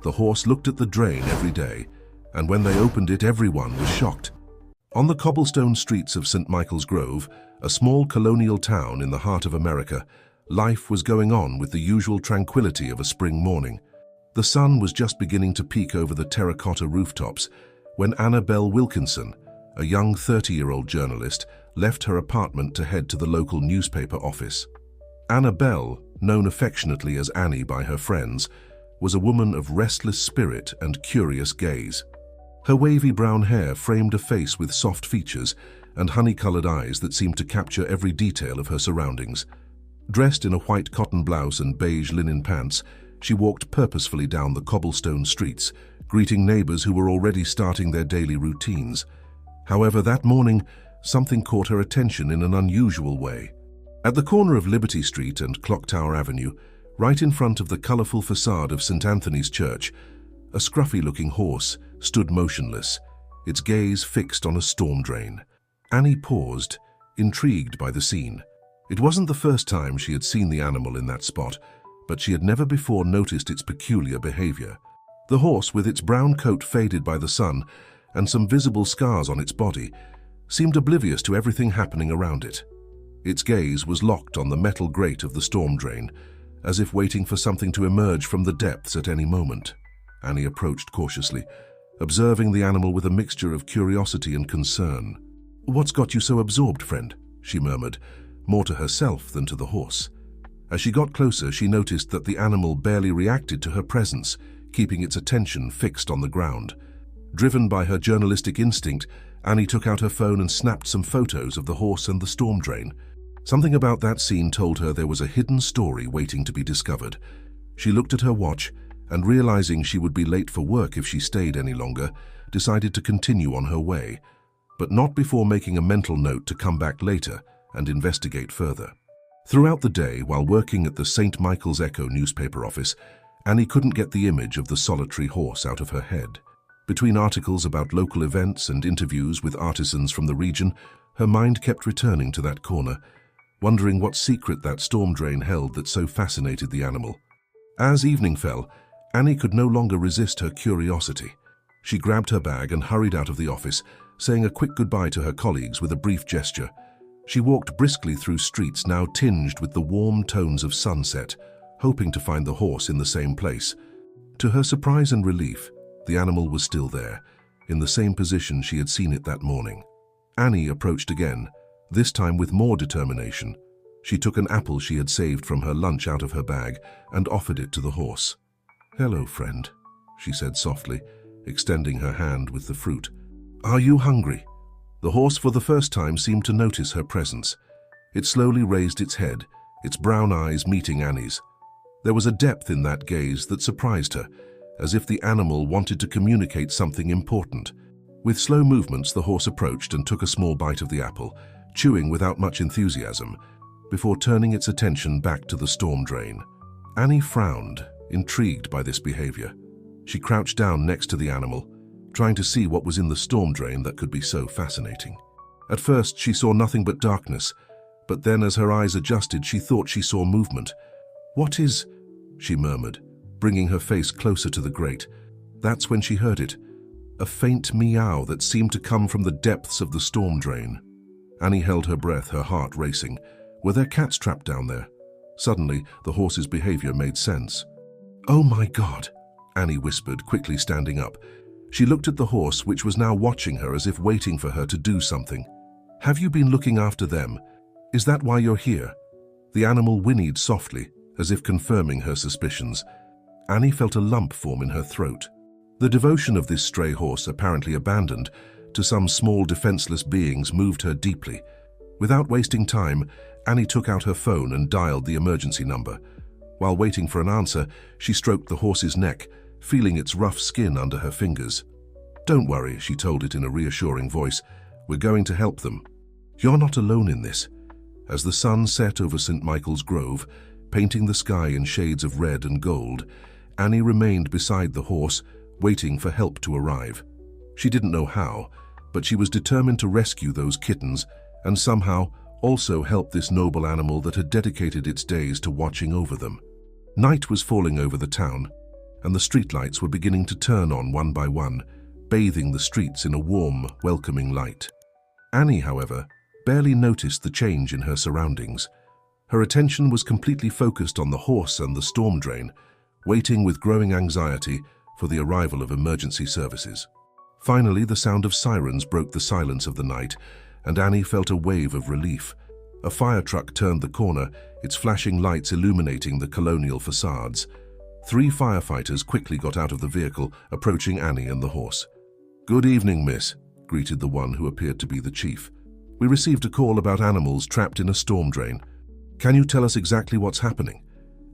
The horse looked at the drain every day, and when they opened it, everyone was shocked. On the cobblestone streets of St. Michael's Grove, a small colonial town in the heart of America, life was going on with the usual tranquility of a spring morning. The sun was just beginning to peek over the terracotta rooftops when Annabelle Wilkinson, a young 30-year-old journalist, left her apartment to head to the local newspaper office. Annabelle, known affectionately as Annie by her friends, was a woman of restless spirit and curious gaze. Her wavy brown hair framed a face with soft features and honey-colored eyes that seemed to capture every detail of her surroundings. Dressed in a white cotton blouse and beige linen pants, she walked purposefully down the cobblestone streets, greeting neighbors who were already starting their daily routines. However, that morning, something caught her attention in an unusual way. At the corner of Liberty Street and Clocktower Avenue, right in front of the colorful facade of St. Anthony's Church, a scruffy-looking horse stood motionless, its gaze fixed on a storm drain. Annie paused, intrigued by the scene. It wasn't the first time she had seen the animal in that spot, but she had never before noticed its peculiar behavior. The horse, with its brown coat faded by the sun and some visible scars on its body, seemed oblivious to everything happening around it. Its gaze was locked on the metal grate of the storm drain, as if waiting for something to emerge from the depths at any moment. Annie approached cautiously, observing the animal with a mixture of curiosity and concern. "What's got you so absorbed, friend?" she murmured, more to herself than to the horse. As she got closer, she noticed that the animal barely reacted to her presence, keeping its attention fixed on the ground. Driven by her journalistic instinct, Annie took out her phone and snapped some photos of the horse and the storm drain. Something about that scene told her there was a hidden story waiting to be discovered. She looked at her watch and, realizing she would be late for work if she stayed any longer, decided to continue on her way, but not before making a mental note to come back later and investigate further. Throughout the day, while working at the St. Michael's Echo newspaper office, Annie couldn't get the image of the solitary horse out of her head. Between articles about local events and interviews with artisans from the region, her mind kept returning to that corner, wondering what secret that storm drain held that so fascinated the animal. As evening fell, Annie could no longer resist her curiosity. She grabbed her bag and hurried out of the office, saying a quick goodbye to her colleagues with a brief gesture. She walked briskly through streets now tinged with the warm tones of sunset, hoping to find the horse in the same place. To her surprise and relief, the animal was still there, in the same position she had seen it that morning. Annie approached again, this time with more determination. She took an apple she had saved from her lunch out of her bag and offered it to the horse. "Hello, friend," she said softly, extending her hand with the fruit. "Are you hungry?" The horse for the first time seemed to notice her presence. It slowly raised its head, its brown eyes meeting Annie's. There was a depth in that gaze that surprised her, as if the animal wanted to communicate something important. With slow movements, the horse approached and took a small bite of the apple, chewing without much enthusiasm, before turning its attention back to the storm drain. Annie frowned, intrigued by this behavior. She crouched down next to the animal, trying to see what was in the storm drain that could be so fascinating. At first, she saw nothing but darkness, but then as her eyes adjusted, she thought she saw movement. "What is?" she murmured, bringing her face closer to the grate. That's when she heard it, a faint meow that seemed to come from the depths of the storm drain. Annie held her breath, her heart racing. Were there cats trapped down there? Suddenly, the horse's behavior made sense. "Oh my God," Annie whispered, quickly standing up. She looked at the horse, which was now watching her as if waiting for her to do something. "Have you been looking after them? Is that why you're here?" The animal whinnied softly, as if confirming her suspicions. Annie felt a lump form in her throat. The devotion of this stray horse, apparently abandoned, to some small defenseless beings moved her deeply. Without wasting time, Annie took out her phone and dialed the emergency number. While waiting for an answer, she stroked the horse's neck, feeling its rough skin under her fingers. "Don't worry," she told it in a reassuring voice. "We're going to help them. You're not alone in this." As the sun set over St. Michael's Grove, painting the sky in shades of red and gold, Annie remained beside the horse, waiting for help to arrive. She didn't know how, but she was determined to rescue those kittens and somehow also help this noble animal that had dedicated its days to watching over them. Night was falling over the town, and the streetlights were beginning to turn on one by one, bathing the streets in a warm, welcoming light. Annie, however, barely noticed the change in her surroundings. Her attention was completely focused on the horse and the storm drain, waiting with growing anxiety for the arrival of emergency services. Finally, the sound of sirens broke the silence of the night, and Annie felt a wave of relief. A fire truck turned the corner, its flashing lights illuminating the colonial facades. 3 firefighters quickly got out of the vehicle, approaching Annie and the horse. "Good evening, miss," greeted the one who appeared to be the chief. "We received a call about animals trapped in a storm drain. Can you tell us exactly what's happening?"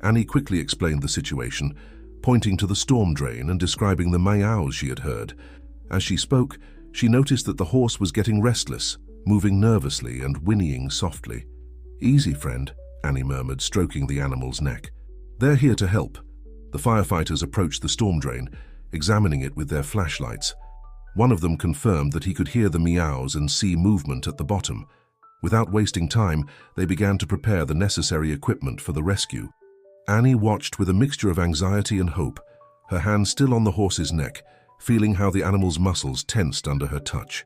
Annie quickly explained the situation, pointing to the storm drain and describing the meows she had heard. As she spoke, she noticed that the horse was getting restless, moving nervously and whinnying softly. "Easy, friend," Annie murmured, stroking the animal's neck. "They're here to help." The firefighters approached the storm drain, examining it with their flashlights. One of them confirmed that he could hear the meows and see movement at the bottom. Without wasting time, they began to prepare the necessary equipment for the rescue. Annie watched with a mixture of anxiety and hope, her hand still on the horse's neck, feeling how the animal's muscles tensed under her touch.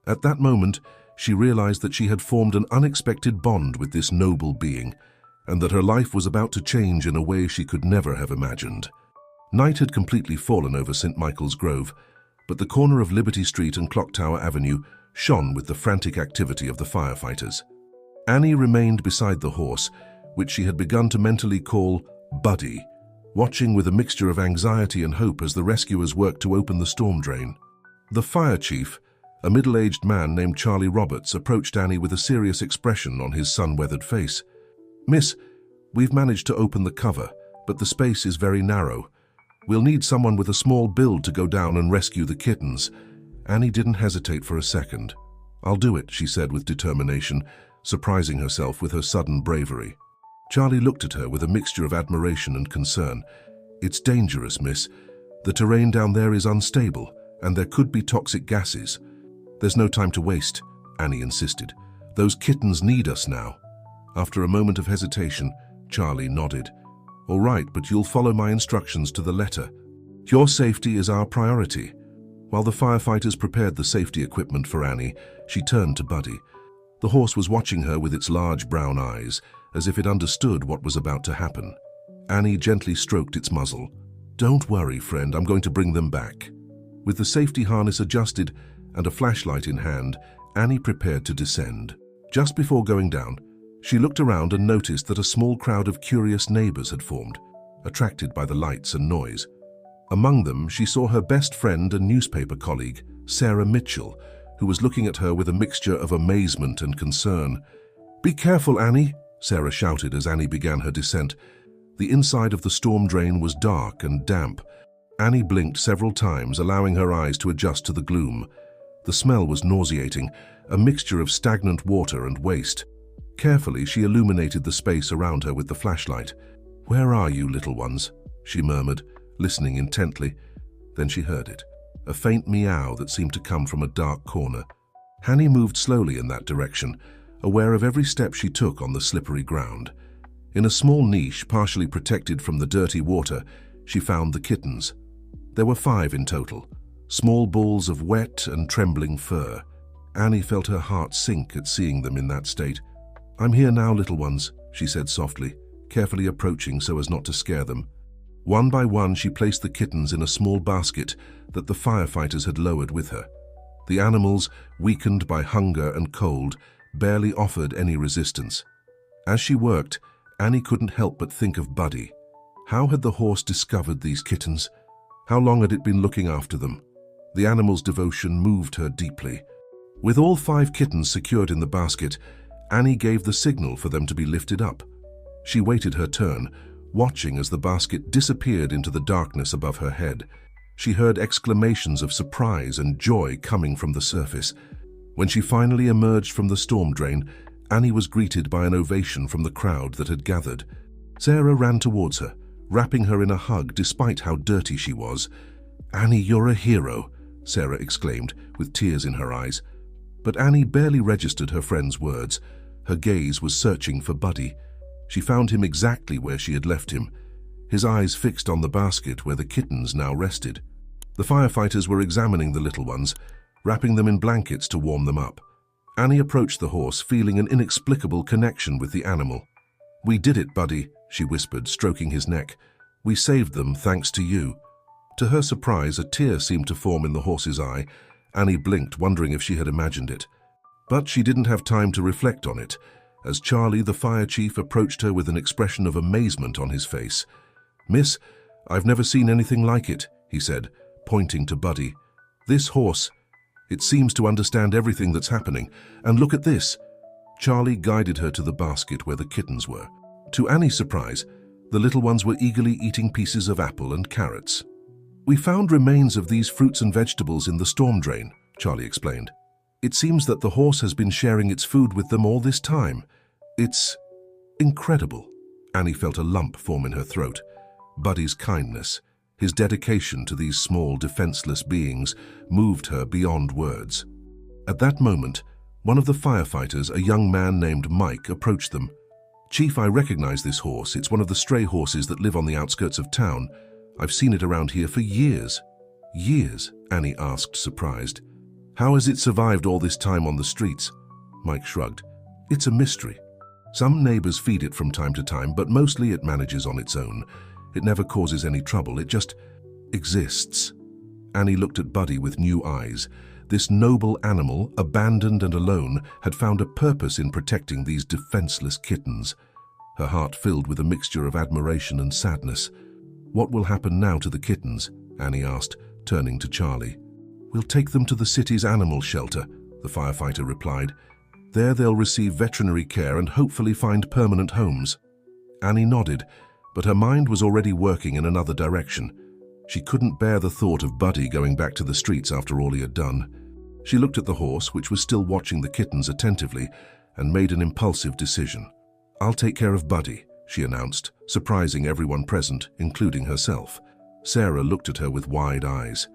At that moment, she realized that she had formed an unexpected bond with this noble being, and that her life was about to change in a way she could never have imagined. Night had completely fallen over St. Michael's Grove, but the corner of Liberty Street and Clocktower Avenue shone with the frantic activity of the firefighters. Annie remained beside the horse, which she had begun to mentally call Buddy, watching with a mixture of anxiety and hope as the rescuers worked to open the storm drain. The fire chief, a middle-aged man named Charlie Roberts, approached Annie with a serious expression on his sun-weathered face. "Miss, we've managed to open the cover, but the space is very narrow. We'll need someone with a small build to go down and rescue the kittens." Annie didn't hesitate for a second. "I'll do it," she said with determination, surprising herself with her sudden bravery. Charlie looked at her with a mixture of admiration and concern. "It's dangerous, miss. The terrain down there is unstable, and there could be toxic gases." "There's no time to waste," Annie insisted. "Those kittens need us now." After a moment of hesitation, Charlie nodded. "All right, but you'll follow my instructions to the letter. Your safety is our priority." While the firefighters prepared the safety equipment for Annie, she turned to Buddy. The horse was watching her with its large brown eyes, as if it understood what was about to happen. Annie gently stroked its muzzle. "Don't worry, friend, I'm going to bring them back." With the safety harness adjusted and a flashlight in hand, Annie prepared to descend. Just before going down, she looked around and noticed that a small crowd of curious neighbors had formed, attracted by the lights and noise. Among them, she saw her best friend and newspaper colleague, Sarah Mitchell, who was looking at her with a mixture of amazement and concern. "Be careful, Annie," Sarah shouted as Annie began her descent. The inside of the storm drain was dark and damp. Annie blinked several times, allowing her eyes to adjust to the gloom. The smell was nauseating, a mixture of stagnant water and waste. Carefully, she illuminated the space around her with the flashlight. "Where are you, little ones?" she murmured, listening intently. Then she heard it, a faint meow that seemed to come from a dark corner. Annie moved slowly in that direction, aware of every step she took on the slippery ground. In a small niche, partially protected from the dirty water, she found the kittens. There were 5 in total, small balls of wet and trembling fur. Annie felt her heart sink at seeing them in that state. "I'm here now, little ones," she said softly, carefully approaching so as not to scare them. One by one, she placed the kittens in a small basket that the firefighters had lowered with her. The animals, weakened by hunger and cold, barely offered any resistance. As she worked, Annie couldn't help but think of Buddy. How had the horse discovered these kittens? How long had it been looking after them? The animal's devotion moved her deeply. With all 5 kittens secured in the basket, Annie gave the signal for them to be lifted up. She waited her turn, watching as the basket disappeared into the darkness above her head. She heard exclamations of surprise and joy coming from the surface. When she finally emerged from the storm drain, Annie was greeted by an ovation from the crowd that had gathered. Sarah ran towards her, wrapping her in a hug despite how dirty she was. "Annie, you're a hero," Sarah exclaimed, with tears in her eyes. But Annie barely registered her friend's words. Her gaze was searching for Buddy. She found him exactly where she had left him. his eyes fixed on the basket where the kittens now rested. The firefighters were examining the little ones, wrapping them in blankets to warm them up. Annie approached the horse, feeling an inexplicable connection with the animal. "We did it, Buddy," she whispered, stroking his neck. "We saved them thanks to you." To her surprise, a tear seemed to form in the horse's eye. Annie blinked, wondering if she had imagined it. But she didn't have time to reflect on it, as Charlie, the fire chief, approached her with an expression of amazement on his face. "Miss, I've never seen anything like it," he said, pointing to Buddy. "This horse, it seems to understand everything that's happening. And look at this." Charlie guided her to the basket where the kittens were. To Annie's surprise, the little ones were eagerly eating pieces of apple and carrots. "We found remains of these fruits and vegetables in the storm drain," Charlie explained. "It seems that the horse has been sharing its food with them all this time. It's incredible." Annie felt a lump form in her throat. Buddy's kindness, his dedication to these small, defenseless beings, moved her beyond words. At that moment, one of the firefighters, a young man named Mike, approached them. "Chief, I recognize this horse. It's one of the stray horses that live on the outskirts of town. I've seen it around here for years." "Years?" Annie asked, surprised. "How has it survived all this time on the streets?" Mike shrugged. "It's a mystery. Some neighbors feed it from time to time, but mostly it manages on its own. It never causes any trouble. It just exists." Annie looked at Buddy with new eyes. This noble animal, abandoned and alone, had found a purpose in protecting these defenseless kittens. Her heart filled with a mixture of admiration and sadness. "What will happen now to the kittens?" Annie asked, turning to Charlie. "We'll take them to the city's animal shelter," the firefighter replied. "There they'll receive veterinary care and hopefully find permanent homes." Annie nodded, but her mind was already working in another direction. She couldn't bear the thought of Buddy going back to the streets after all he had done. She looked at the horse, which was still watching the kittens attentively, and made an impulsive decision. "I'll take care of Buddy," she announced, surprising everyone present, including herself. Sarah looked at her with wide eyes.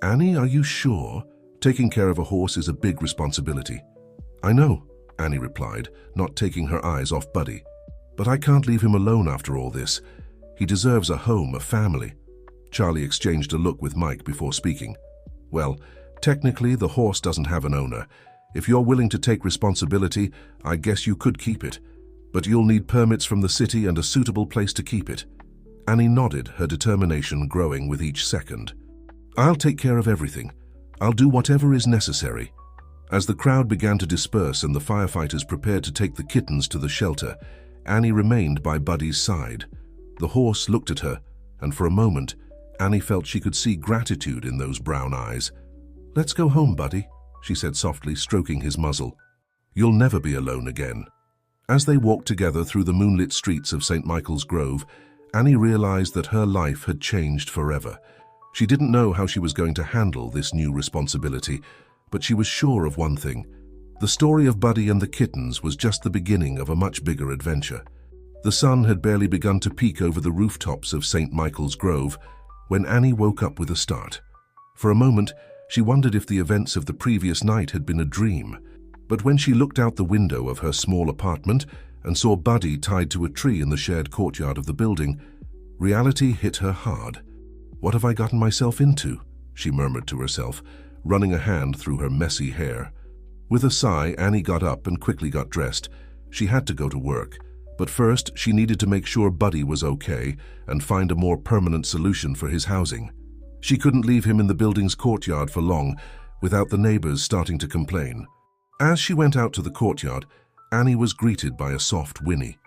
"Annie, are you sure? Taking care of a horse is a big responsibility." "I know," Annie replied, not taking her eyes off Buddy. "But I can't leave him alone after all this. He deserves a home, a family." Charlie exchanged a look with Mike before speaking. "Well, technically the horse doesn't have an owner. If you're willing to take responsibility, I guess you could keep it. But you'll need permits from the city and a suitable place to keep it." Annie nodded, her determination growing with each second. "I'll take care of everything. I'll do whatever is necessary." As the crowd began to disperse and the firefighters prepared to take the kittens to the shelter, Annie remained by Buddy's side. The horse looked at her, and for a moment, Annie felt she could see gratitude in those brown eyes. "Let's go home, Buddy," she said softly, stroking his muzzle. "You'll never be alone again." As they walked together through the moonlit streets of St. Michael's Grove, Annie realized that her life had changed forever. She didn't know how she was going to handle this new responsibility, but she was sure of one thing. The story of Buddy and the kittens was just the beginning of a much bigger adventure. The sun had barely begun to peek over the rooftops of St. Michael's Grove when Annie woke up with a start. For a moment, she wondered if the events of the previous night had been a dream. But when she looked out the window of her small apartment and saw Buddy tied to a tree in the shared courtyard of the building, reality hit her hard. "What have I gotten myself into?" she murmured to herself, running a hand through her messy hair. With a sigh, Annie got up and quickly got dressed. She had to go to work, but first she needed to make sure Buddy was okay and find a more permanent solution for his housing. She couldn't leave him in the building's courtyard for long without the neighbors starting to complain. As she went out to the courtyard, Annie was greeted by a soft whinny.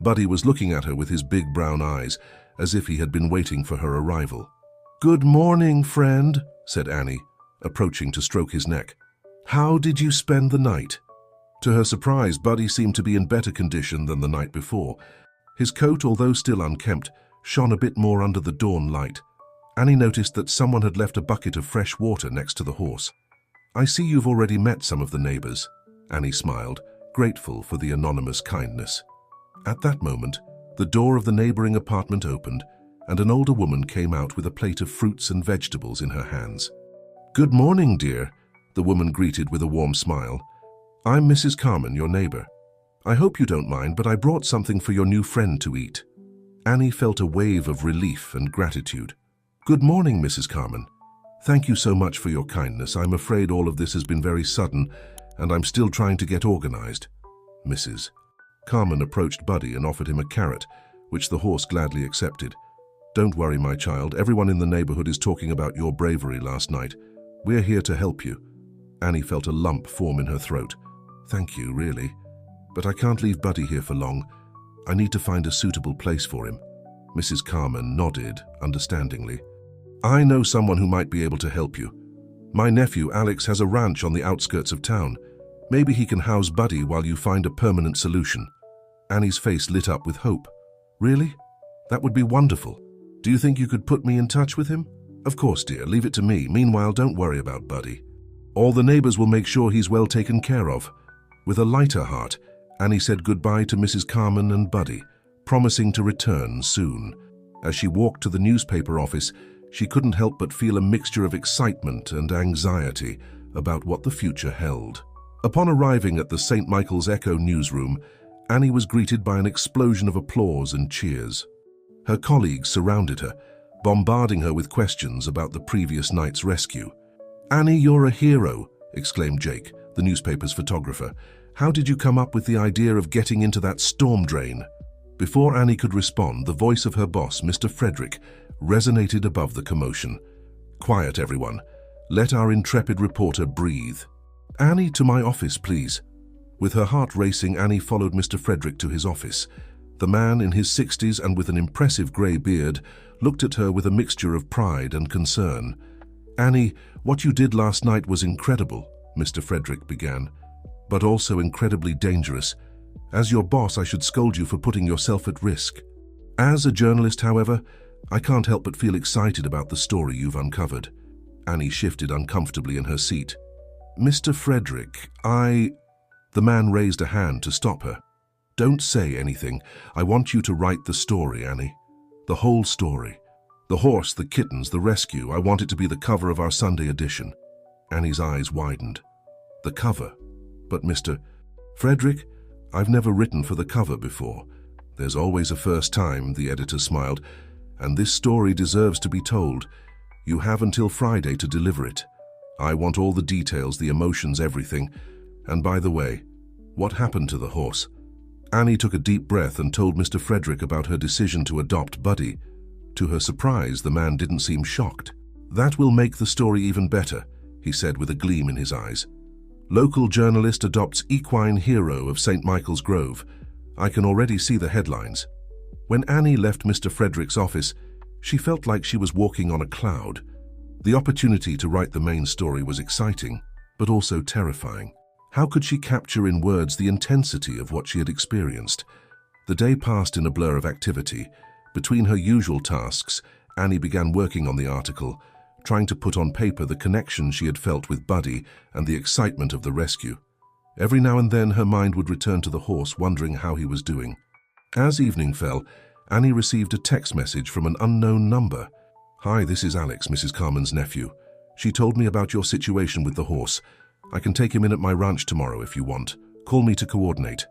Buddy was looking at her with his big brown eyes, as if he had been waiting for her arrival. "Good morning, friend," said Annie, approaching to stroke his neck. "How did you spend the night?" To her surprise, Buddy seemed to be in better condition than the night before. His coat, although still unkempt, shone a bit more under the dawn light. Annie noticed that someone had left a bucket of fresh water next to the horse. "I see you've already met some of the neighbors," Annie smiled, grateful for the anonymous kindness. At that moment, the door of the neighboring apartment opened, and an older woman came out with a plate of fruits and vegetables in her hands. "Good morning, dear," the woman greeted with a warm smile. "I'm Mrs. Carmen, your neighbor. I hope you don't mind, but I brought something for your new friend to eat." Annie felt a wave of relief and gratitude. "Good morning, Mrs. Carmen. Thank you so much for your kindness. I'm afraid all of this has been very sudden, and I'm still trying to get organized." Mrs. Carmen approached Buddy and offered him a carrot, which the horse gladly accepted. "Don't worry, my child. Everyone in the neighborhood is talking about your bravery last night. We're here to help you." Annie felt a lump form in her throat. "Thank you, really. But I can't leave Buddy here for long. I need to find a suitable place for him." Mrs. Carmen nodded understandingly. "I know someone who might be able to help you. My nephew, Alex, has a ranch on the outskirts of town. Maybe he can house Buddy while you find a permanent solution." Annie's face lit up with hope. "Really? That would be wonderful. Do you think you could put me in touch with him?" "Of course, dear. Leave it to me. Meanwhile, don't worry about Buddy. All the neighbors will make sure he's well taken care of." With a lighter heart, Annie said goodbye to Mrs. Carmen and Buddy, promising to return soon. As she walked to the newspaper office, she couldn't help but feel a mixture of excitement and anxiety about what the future held. Upon arriving at the St. Michael's Echo newsroom, Annie was greeted by an explosion of applause and cheers. Her colleagues surrounded her, bombarding her with questions about the previous night's rescue. "Annie, you're a hero," exclaimed Jake, the newspaper's photographer. "How did you come up with the idea of getting into that storm drain?" Before Annie could respond, the voice of her boss, Mr. Frederick, resonated above the commotion. "Quiet, everyone. Let our intrepid reporter breathe. Annie, to my office, please." With her heart racing, Annie followed Mr. Frederick to his office. The man, in his 60s and with an impressive grey beard, looked at her with a mixture of pride and concern. "Annie, what you did last night was incredible," Mr. Frederick began, "but also incredibly dangerous. As your boss, I should scold you for putting yourself at risk. As a journalist, however, I can't help but feel excited about the story you've uncovered." Annie shifted uncomfortably in her seat. "Mr. Frederick, The man raised a hand to stop her. "Don't say anything. I want you to write the story, Annie. The whole story. The horse, the kittens, the rescue. I want it to be the cover of our Sunday edition." Annie's eyes widened. "The cover? But Mr. Frederick, I've never written for the cover before. There's always a first time," the editor smiled, "and this story deserves to be told. You have until Friday to deliver it. I want all the details, the emotions, everything. And by the way, what happened to the horse?" Annie took a deep breath and told Mr. Frederick about her decision to adopt Buddy. To her surprise, the man didn't seem shocked. "That will make the story even better," he said with a gleam in his eyes. "Local journalist adopts equine hero of St. Michael's Grove. I can already see the headlines." When Annie left Mr. Frederick's office, she felt like she was walking on a cloud. The opportunity to write the main story was exciting, but also terrifying. How could she capture in words the intensity of what she had experienced? The day passed in a blur of activity. Between her usual tasks, Annie began working on the article, trying to put on paper the connection she had felt with Buddy and the excitement of the rescue. Every now and then her mind would return to the horse, wondering how he was doing. As evening fell, Annie received a text message from an unknown number. "Hi, this is Alex, Mrs. Carmen's nephew. She told me about your situation with the horse. I can take him in at my ranch tomorrow if you want. Call me to coordinate."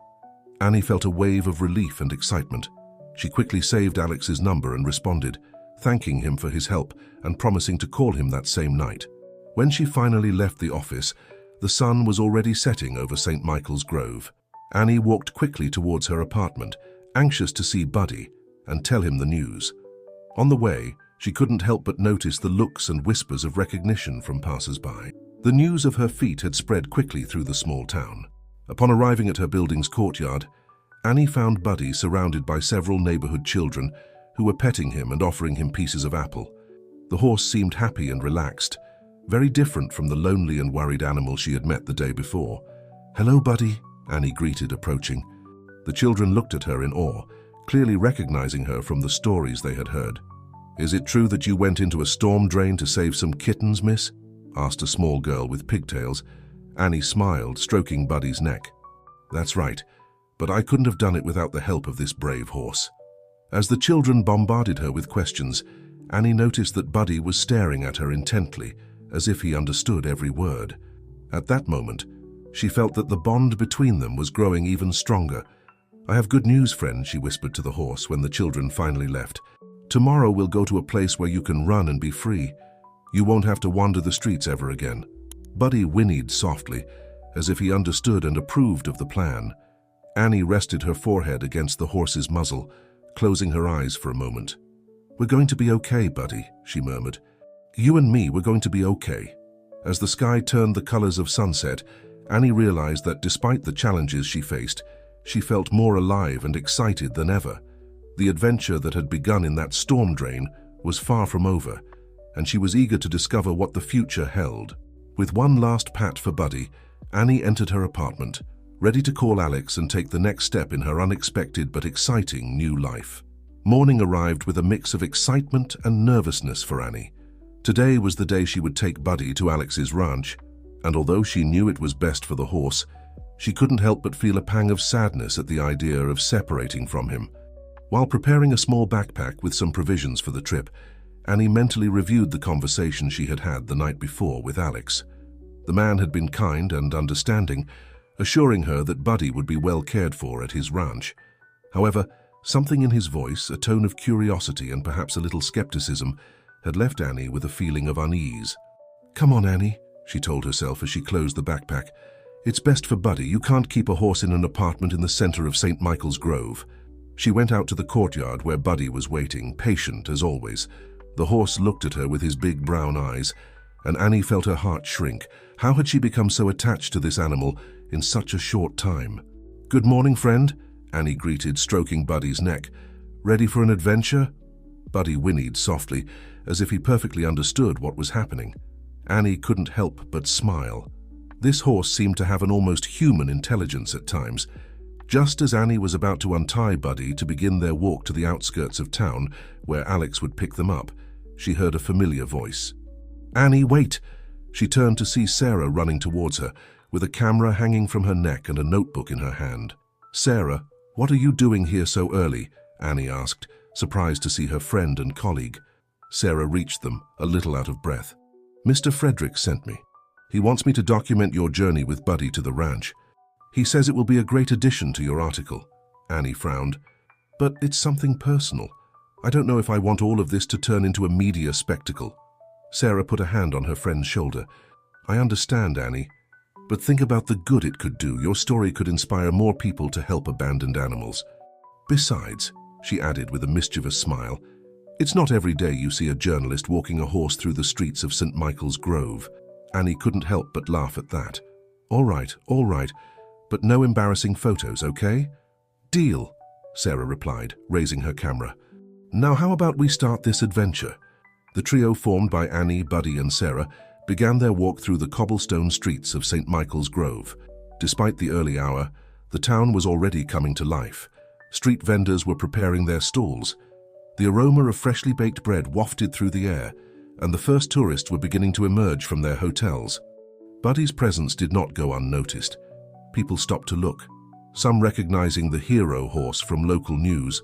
Annie felt a wave of relief and excitement. She quickly saved Alex's number and responded, thanking him for his help and promising to call him that same night. When she finally left the office, the sun was already setting over St. Michael's Grove. Annie walked quickly towards her apartment, anxious to see Buddy and tell him the news. On the way, she couldn't help but notice the looks and whispers of recognition from passers-by. The news of her feat had spread quickly through the small town. Upon arriving at her building's courtyard, Annie found Buddy surrounded by several neighborhood children who were petting him and offering him pieces of apple. The horse seemed happy and relaxed, very different from the lonely and worried animal she had met the day before. "Hello, Buddy," Annie greeted, approaching. The children looked at her in awe, clearly recognizing her from the stories they had heard. "Is it true that you went into a storm drain to save some kittens, miss?" asked a small girl with pigtails. Annie smiled, stroking Buddy's neck. "That's right, but I couldn't have done it without the help of this brave horse." As the children bombarded her with questions, Annie noticed that Buddy was staring at her intently, as if he understood every word. At that moment, she felt that the bond between them was growing even stronger. "I have good news, friend," she whispered to the horse when the children finally left. "Tomorrow we'll go to a place where you can run and be free. You won't have to wander the streets ever again." Buddy whinnied softly, as if he understood and approved of the plan. Annie rested her forehead against the horse's muzzle, closing her eyes for a moment. "We're going to be okay, Buddy," she murmured. "You and me, we're going to be okay." As the sky turned the colors of sunset, Annie realized that despite the challenges she faced, she felt more alive and excited than ever. The adventure that had begun in that storm drain was far from over, and she was eager to discover what the future held. With one last pat for Buddy, Annie entered her apartment, ready to call Alex and take the next step in her unexpected but exciting new life. Morning arrived with a mix of excitement and nervousness for Annie. Today was the day she would take Buddy to Alex's ranch, and although she knew it was best for the horse, she couldn't help but feel a pang of sadness at the idea of separating from him. While preparing a small backpack with some provisions for the trip, Annie mentally reviewed the conversation she had had the night before with Alex. The man had been kind and understanding, assuring her that Buddy would be well cared for at his ranch. However, something in his voice, a tone of curiosity and perhaps a little skepticism, had left Annie with a feeling of unease. "Come on, Annie," she told herself as she closed the backpack. "It's best for Buddy. You can't keep a horse in an apartment in the center of St. Michael's Grove." She went out to the courtyard where Buddy was waiting, patient as always. The horse looked at her with his big brown eyes, and Annie felt her heart shrink. How had she become so attached to this animal in such a short time? "Good morning, friend," Annie greeted, stroking Buddy's neck. "Ready for an adventure?" Buddy whinnied softly, as if he perfectly understood what was happening. Annie couldn't help but smile. This horse seemed to have an almost human intelligence at times. Just as Annie was about to untie Buddy to begin their walk to the outskirts of town, where Alex would pick them up, she heard a familiar voice. "Annie, wait!" She turned to see Sarah running towards her, with a camera hanging from her neck and a notebook in her hand. "Sarah, what are you doing here so early?" Annie asked, surprised to see her friend and colleague. Sarah reached them, a little out of breath. "Mr. Frederick sent me. He wants me to document your journey with Buddy to the ranch. He says it will be a great addition to your article." Annie frowned. "But it's something personal. I don't know if I want all of this to turn into a media spectacle." Sarah put a hand on her friend's shoulder. "I understand, Annie, but think about the good it could do. Your story could inspire more people to help abandoned animals. Besides," she added with a mischievous smile, "it's not every day you see a journalist walking a horse through the streets of St. Michael's Grove." Annie couldn't help but laugh at that. All right, but no embarrassing photos, okay?" "Deal," Sarah replied, raising her camera. "Now how about we start this adventure?" The trio formed by Annie, Buddy and Sarah began their walk through the cobblestone streets of St. Michael's Grove. Despite the early hour, the town was already coming to life. Street vendors were preparing their stalls. The aroma of freshly baked bread wafted through the air, and the first tourists were beginning to emerge from their hotels. Buddy's presence did not go unnoticed. People stopped to look, some recognizing the hero horse from local news.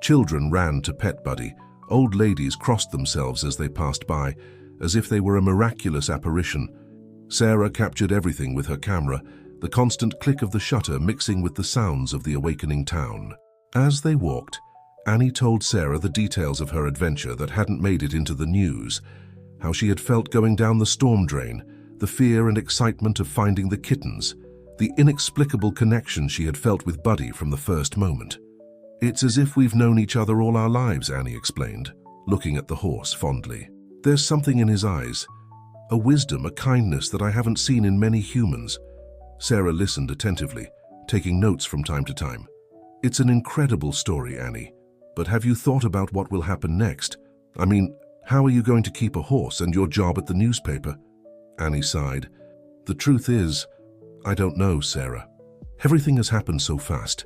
Children ran to pet Buddy. Old ladies crossed themselves as they passed by, as if they were a miraculous apparition. Sarah captured everything with her camera, the constant click of the shutter mixing with the sounds of the awakening town. As they walked, Annie told Sarah the details of her adventure that hadn't made it into the news, how she had felt going down the storm drain, the fear and excitement of finding the kittens, the inexplicable connection she had felt with Buddy from the first moment. "It's as if we've known each other all our lives," Annie explained, looking at the horse fondly. "There's something in his eyes, a wisdom, a kindness that I haven't seen in many humans." Sarah listened attentively, taking notes from time to time. "It's an incredible story, Annie, but have you thought about what will happen next? I mean, how are you going to keep a horse and your job at the newspaper?" Annie sighed. "The truth is, I don't know, Sarah. Everything has happened so fast,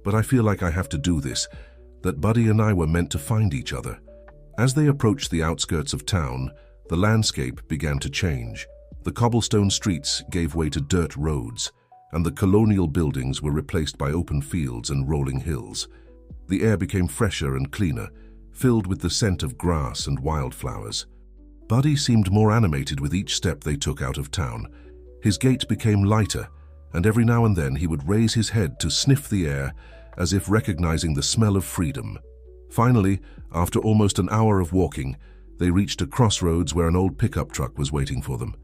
but I feel like I have to do this, that Buddy and I were meant to find each other." As they approached the outskirts of town, the landscape began to change. The cobblestone streets gave way to dirt roads, and the colonial buildings were replaced by open fields and rolling hills. The air became fresher and cleaner, filled with the scent of grass and wildflowers. Buddy seemed more animated with each step they took out of town. His gait became lighter, and every now and then he would raise his head to sniff the air as if recognizing the smell of freedom. Finally, after almost an hour of walking, they reached a crossroads where an old pickup truck was waiting for them.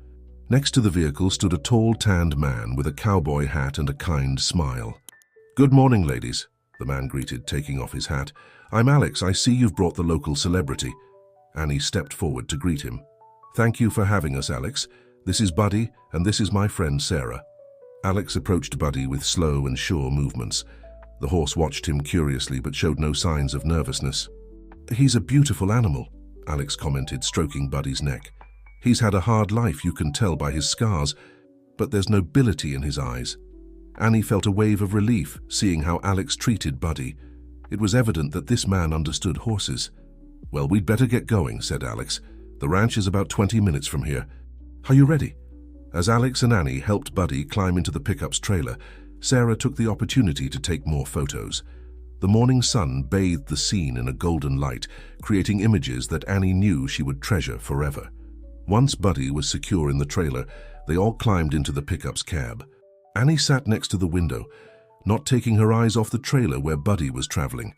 Next to the vehicle stood a tall, tanned man with a cowboy hat and a kind smile. "Good morning, ladies," the man greeted, taking off his hat. "I'm Alex. I see you've brought the local celebrity." Annie stepped forward to greet him. "Thank you for having us, Alex. This is Buddy, and this is my friend Sarah." Alex approached Buddy with slow and sure movements. The horse watched him curiously but showed no signs of nervousness. "He's a beautiful animal," Alex commented, stroking Buddy's neck. "He's had a hard life, you can tell by his scars, but there's nobility in his eyes." Annie felt a wave of relief seeing how Alex treated Buddy. It was evident that this man understood horses. "Well, we'd better get going," said Alex. "The ranch is about 20 minutes from here. Are you ready?" As Alex and Annie helped Buddy climb into the pickup's trailer, Sarah took the opportunity to take more photos. The morning sun bathed the scene in a golden light, creating images that Annie knew she would treasure forever. Once Buddy was secure in the trailer, they all climbed into the pickup's cab. Annie sat next to the window, not taking her eyes off the trailer where Buddy was traveling.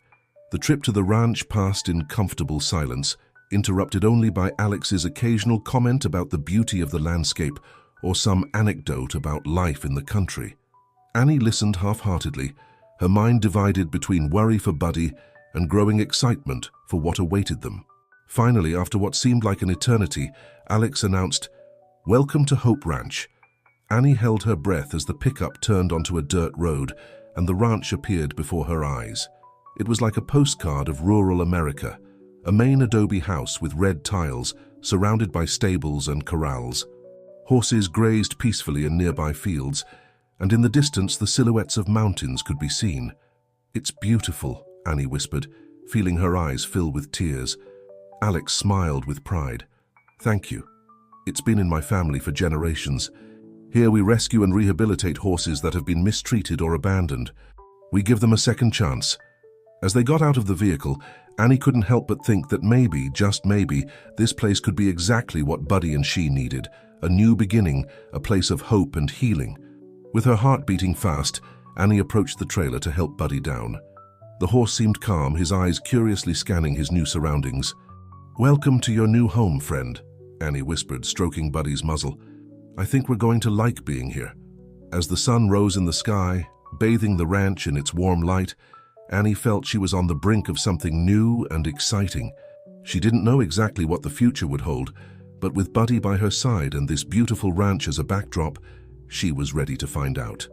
The trip to the ranch passed in comfortable silence, interrupted only by Alex's occasional comment about the beauty of the landscape or some anecdote about life in the country. Annie listened half-heartedly, her mind divided between worry for Buddy and growing excitement for what awaited them. Finally, after what seemed like an eternity, Alex announced, "Welcome to Hope Ranch." Annie held her breath as the pickup turned onto a dirt road and the ranch appeared before her eyes. It was like a postcard of rural America, a main adobe house with red tiles surrounded by stables and corrals. Horses grazed peacefully in nearby fields, and in the distance the silhouettes of mountains could be seen. "It's beautiful," Annie whispered, feeling her eyes fill with tears. Alex smiled with pride. "Thank you. It's been in my family for generations. Here we rescue and rehabilitate horses that have been mistreated or abandoned. We give them a second chance." As they got out of the vehicle, Annie couldn't help but think that maybe, just maybe, this place could be exactly what Buddy and she needed, a new beginning, a place of hope and healing. With her heart beating fast, Annie approached the trailer to help Buddy down. The horse seemed calm, his eyes curiously scanning his new surroundings. "Welcome to your new home, friend," Annie whispered, stroking Buddy's muzzle. "I think we're going to like being here." As the sun rose in the sky, bathing the ranch in its warm light, Annie felt she was on the brink of something new and exciting. She didn't know exactly what the future would hold, but with Buddy by her side and this beautiful ranch as a backdrop, she was ready to find out.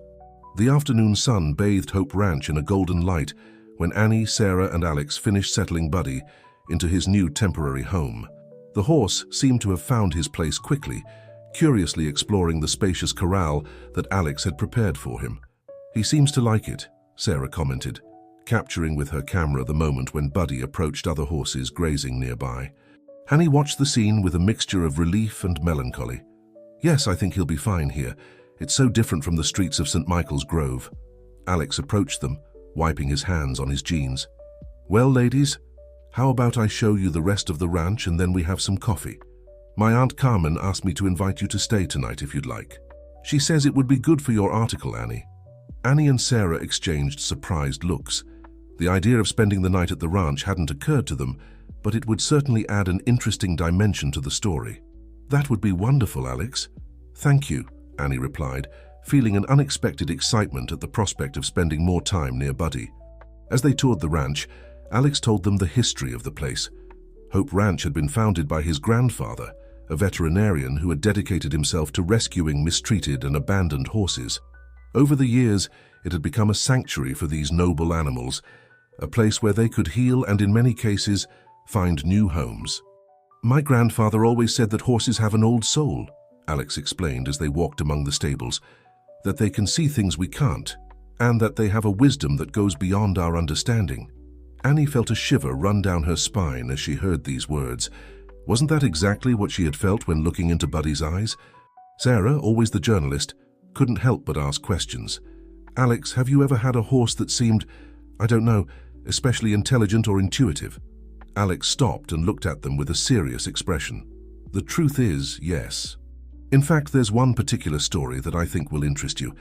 The afternoon sun bathed Hope Ranch in a golden light when Annie, Sarah, and Alex finished settling Buddy into his new temporary home. The horse seemed to have found his place quickly, curiously exploring the spacious corral that Alex had prepared for him. "He seems to like it," Sarah commented, capturing with her camera the moment when Buddy approached other horses grazing nearby. Annie watched the scene with a mixture of relief and melancholy. "Yes, I think he'll be fine here. It's so different from the streets of St. Michael's Grove." Alex approached them, wiping his hands on his jeans. "Well, ladies, how about I show you the rest of the ranch and then we have some coffee? My Aunt Carmen asked me to invite you to stay tonight if you'd like. She says it would be good for your article, Annie." Annie and Sarah exchanged surprised looks. The idea of spending the night at the ranch hadn't occurred to them, but it would certainly add an interesting dimension to the story. "That would be wonderful, Alex." "Thank you," Annie replied, feeling an unexpected excitement at the prospect of spending more time near Buddy. As they toured the ranch, Alex told them the history of the place. Hope Ranch had been founded by his grandfather, a veterinarian who had dedicated himself to rescuing mistreated and abandoned horses. Over the years, it had become a sanctuary for these noble animals, a place where they could heal and, in many cases, find new homes. "My grandfather always said that horses have an old soul," Alex explained as they walked among the stables, "that they can see things we can't, and that they have a wisdom that goes beyond our understanding." Annie felt a shiver run down her spine as she heard these words. Wasn't that exactly what she had felt when looking into Buddy's eyes? Sarah, always the journalist, couldn't help but ask questions. "Alex, have you ever had a horse that seemed, I don't know, especially intelligent or intuitive?" Alex stopped and looked at them with a serious expression. "The truth is, yes. In fact, there's one particular story that I think will interest you,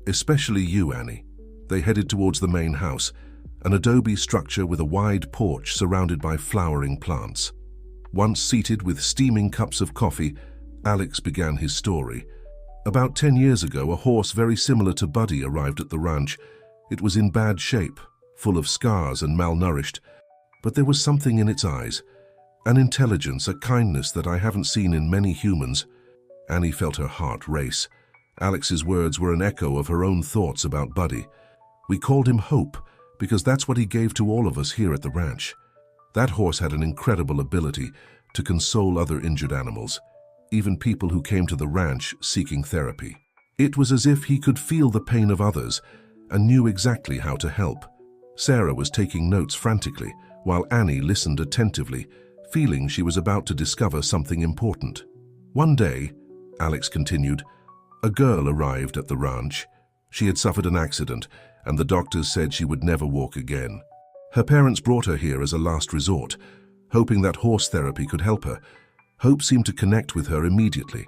especially you, Annie." They headed towards the main house, an adobe structure with a wide porch surrounded by flowering plants. Once seated with steaming cups of coffee, Alex began his story. About 10 years ago, a horse very similar to Buddy arrived at the ranch. It was in bad shape, full of scars and malnourished, but there was something in its eyes, an intelligence, a kindness that I haven't seen in many humans. Annie felt her heart race. Alex's words were an echo of her own thoughts about Buddy. We called him Hope because that's what he gave to all of us here at the ranch. That horse had an incredible ability to console other injured animals, even people who came to the ranch seeking therapy. It was as if he could feel the pain of others and knew exactly how to help. Sarah was taking notes frantically, while Annie listened attentively, feeling she was about to discover something important. One day, Alex continued, a girl arrived at the ranch. She had suffered an accident, and the doctors said she would never walk again. Her parents brought her here as a last resort, hoping that horse therapy could help her. Hope seemed to connect with her immediately.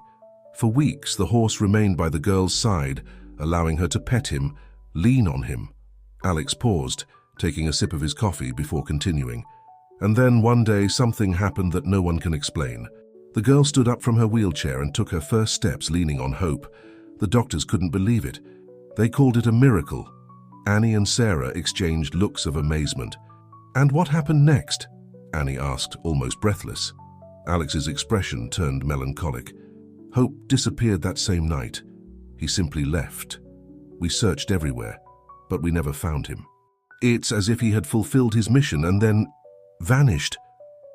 For weeks, the horse remained by the girl's side, allowing her to pet him, lean on him. Alex paused, taking a sip of his coffee before continuing. And then one day, something happened that no one can explain. The girl stood up from her wheelchair and took her first steps leaning on Hope. The doctors couldn't believe it. They called it a miracle. Annie and Sarah exchanged looks of amazement. And what happened next? Annie asked, almost breathless. Alex's expression turned melancholic. Hope disappeared that same night. He simply left. We searched everywhere, but we never found him. It's as if he had fulfilled his mission and then vanished.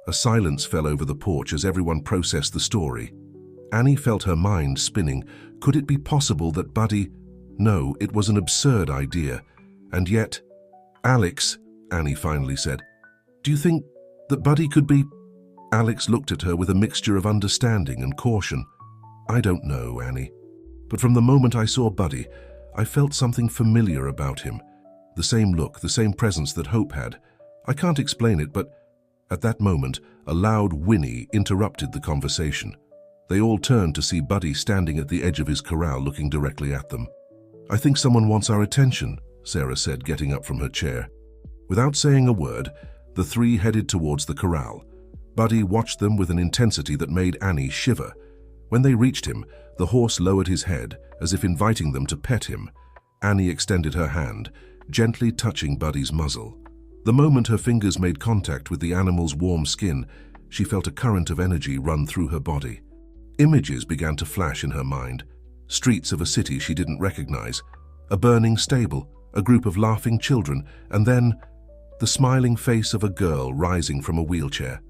A silence fell over the porch as everyone processed the story. Annie felt her mind spinning. Could it be possible that Buddy... No, it was an absurd idea. And yet... Alex, Annie finally said, do you think that Buddy could be... Alex looked at her with a mixture of understanding and caution. I don't know, Annie. But from the moment I saw Buddy, I felt something familiar about him. The same look, the same presence that Hope had. I can't explain it, but at that moment, a loud whinny interrupted the conversation. They all turned to see Buddy standing at the edge of his corral looking directly at them. I think someone wants our attention, Sarah said, getting up from her chair. Without saying a word, the three headed towards the corral. Buddy watched them with an intensity that made Annie shiver. When they reached him, the horse lowered his head, as if inviting them to pet him. Annie extended her hand, gently touching Buddy's muzzle. The moment her fingers made contact with the animal's warm skin, she felt a current of energy run through her body. Images began to flash in her mind. Streets of a city she didn't recognize, a burning stable, a group of laughing children, and then the smiling face of a girl rising from a wheelchair.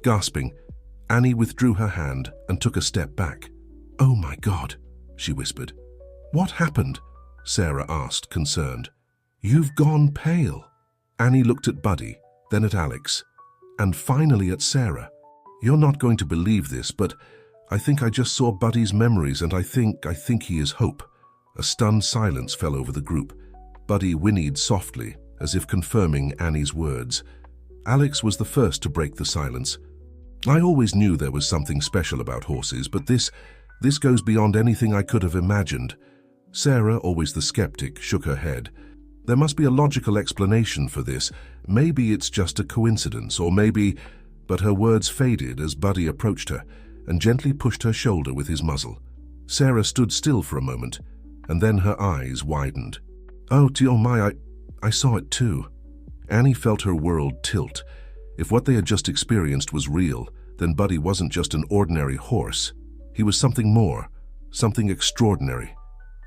Gasping, Annie withdrew her hand and took a step back. Oh my God, she whispered. What happened? Sarah asked, concerned. You've gone pale. Annie looked at Buddy, then at Alex, and finally at Sarah. You're not going to believe this, but I think I just saw Buddy's memories, and I think he is Hope. A stunned silence fell over the group. Buddy whinnied softly, as if confirming Annie's words. Alex was the first to break the silence. I always knew there was something special about horses, but this goes beyond anything I could have imagined. Sarah, always the skeptic, shook her head. There must be a logical explanation for this. Maybe it's just a coincidence, or maybe... But her words faded as Buddy approached her and gently pushed her shoulder with his muzzle. Sarah stood still for a moment, and then her eyes widened. Oh, my, I saw it too. Annie felt her world tilt. If what they had just experienced was real, then Buddy wasn't just an ordinary horse. He was something more, something extraordinary.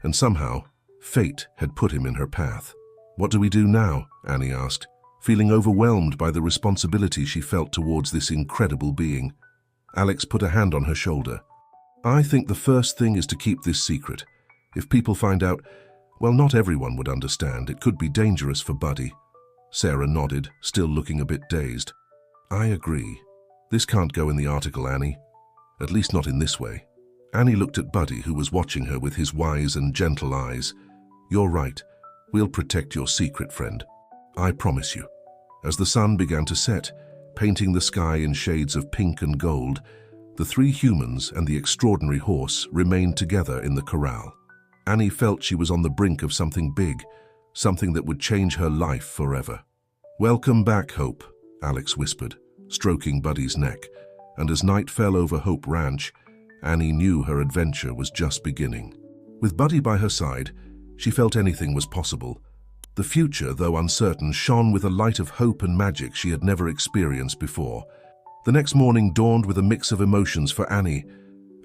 And somehow, fate had put him in her path. What do we do now? Annie asked, feeling overwhelmed by the responsibility she felt towards this incredible being. Alex put a hand on her shoulder. I think the first thing is to keep this secret. If people find out, well, not everyone would understand. It could be dangerous for Buddy. Sarah nodded, still looking a bit dazed. I agree. This can't go in the article, Annie. At least not in this way. Annie looked at Buddy, who was watching her with his wise and gentle eyes. You're right. We'll protect your secret, friend. I promise you. As the sun began to set, painting the sky in shades of pink and gold, the three humans and the extraordinary horse remained together in the corral. Annie felt she was on the brink of something big, something that would change her life forever. "Welcome back, Hope," Alex whispered, stroking Buddy's neck, and as night fell over Hope Ranch, Annie knew her adventure was just beginning. With Buddy by her side, she felt anything was possible. The future, though uncertain, shone with a light of hope and magic she had never experienced before. The next morning dawned with a mix of emotions for Annie.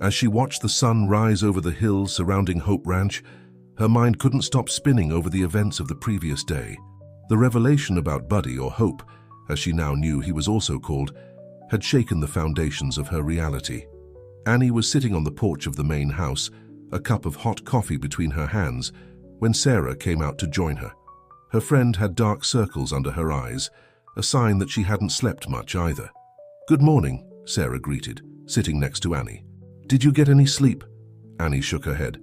As she watched the sun rise over the hills surrounding Hope Ranch, her mind couldn't stop spinning over the events of the previous day. The revelation about Buddy, or Hope, as she now knew he was also called, had shaken the foundations of her reality. Annie was sitting on the porch of the main house, a cup of hot coffee between her hands, when Sarah came out to join her. Her friend had dark circles under her eyes, a sign that she hadn't slept much either. "Good morning," Sarah greeted, sitting next to Annie. "Did you get any sleep?" Annie shook her head.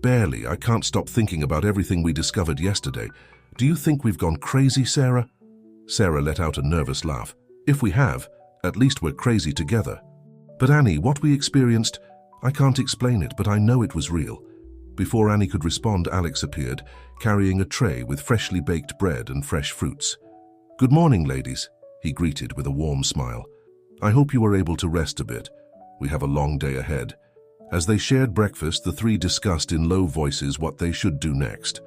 "Barely. I can't stop thinking about everything we discovered yesterday. Do you think we've gone crazy, Sarah?" Sarah let out a nervous laugh. "If we have, at least we're crazy together." "But Annie, what we experienced, I can't explain it, but I know it was real." Before Annie could respond, Alex appeared, carrying a tray with freshly baked bread and fresh fruits. "Good morning, ladies," he greeted with a warm smile. "I hope you were able to rest a bit. We have a long day ahead." As they shared breakfast, the three discussed in low voices what they should do next.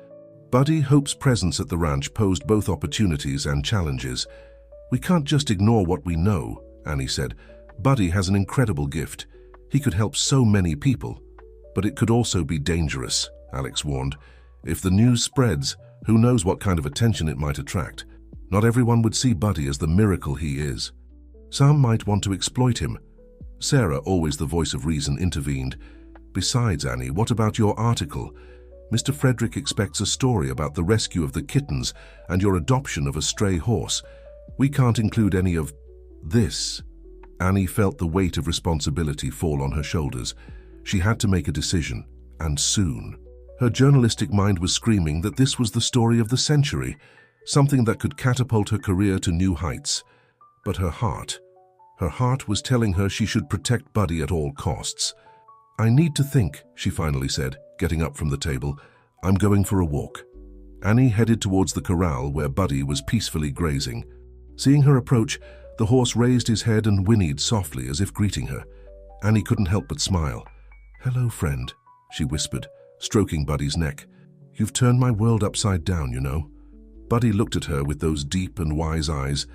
Buddy Hope's presence at the ranch posed both opportunities and challenges. "We can't just ignore what we know," Annie said. "Buddy has an incredible gift. He could help so many people. But it could also be dangerous," Alex warned. "If the news spreads, who knows what kind of attention it might attract. Not everyone would see Buddy as the miracle he is. Some might want to exploit him." Sarah, always the voice of reason, intervened. "Besides, Annie, what about your article? Mr. Frederick expects a story about the rescue of the kittens and your adoption of a stray horse. We can't include any of this." Annie felt the weight of responsibility fall on her shoulders. She had to make a decision, and soon. Her journalistic mind was screaming that this was the story of the century, something that could catapult her career to new heights. But her heart was telling her she should protect Buddy at all costs. "I need to think," she finally said, getting up from the table. "I'm going for a walk." Annie headed towards the corral where Buddy was peacefully grazing. Seeing her approach, the horse raised his head and whinnied softly as if greeting her. Annie couldn't help but smile. "Hello, friend," she whispered, stroking Buddy's neck. "You've turned my world upside down, you know." Buddy looked at her with those deep and wise eyes,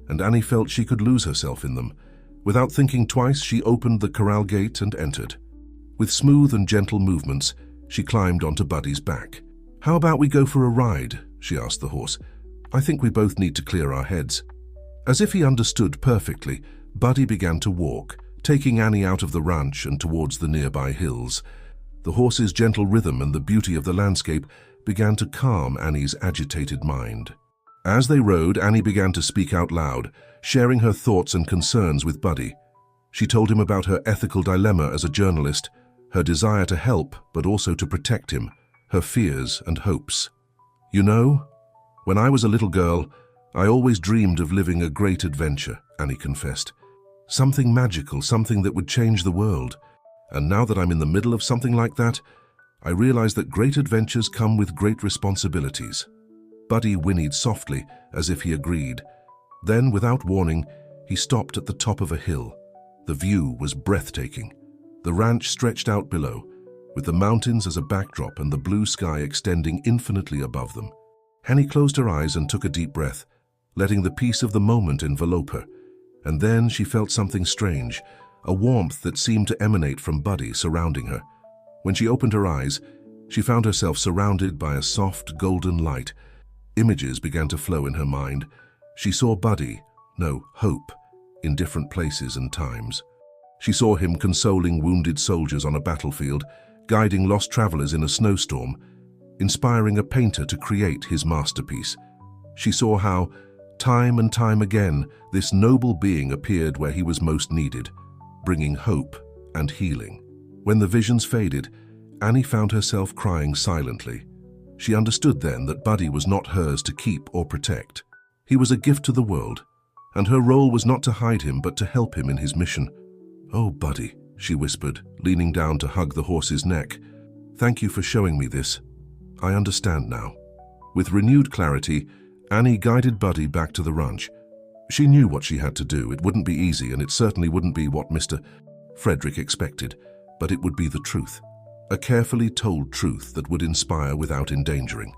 and Annie felt she could lose herself in them. Without thinking twice, she opened the corral gate and entered. With smooth and gentle movements, she climbed onto Buddy's back. "How about we go for a ride?" she asked the horse. "I think we both need to clear our heads." As if he understood perfectly, Buddy began to walk, taking Annie out of the ranch and towards the nearby hills. The horse's gentle rhythm and the beauty of the landscape began to calm Annie's agitated mind. As they rode, Annie began to speak out loud, sharing her thoughts and concerns with Buddy. She told him about her ethical dilemma as a journalist, her desire to help but also to protect him, her fears and hopes. "You know, when I was a little girl, I always dreamed of living a great adventure," Annie confessed. "Something magical, something that would change the world. And now that I'm in the middle of something like that, I realize that great adventures come with great responsibilities." Buddy whinnied softly, as if he agreed. Then, without warning, he stopped at the top of a hill. The view was breathtaking. The ranch stretched out below, with the mountains as a backdrop and the blue sky extending infinitely above them. Annie closed her eyes and took a deep breath, letting the peace of the moment envelope her. And then she felt something strange, a warmth that seemed to emanate from Buddy surrounding her. When she opened her eyes, she found herself surrounded by a soft golden light. Images began to flow in her mind. She saw Buddy, no, Hope, in different places and times. She saw him consoling wounded soldiers on a battlefield, guiding lost travelers in a snowstorm, inspiring a painter to create his masterpiece. She saw how, time and time again, this noble being appeared where he was most needed, bringing hope and healing. When the visions faded, Annie found herself crying silently. She understood then that Buddy was not hers to keep or protect. He was a gift to the world, and her role was not to hide him but to help him in his mission. "Oh, Buddy," she whispered, leaning down to hug the horse's neck. "Thank you for showing me this. I understand now." With renewed clarity, Annie guided Buddy back to the ranch. She knew what she had to do. It wouldn't be easy, and it certainly wouldn't be what Mr. Frederick expected, but it would be the truth. A carefully told truth that would inspire without endangering.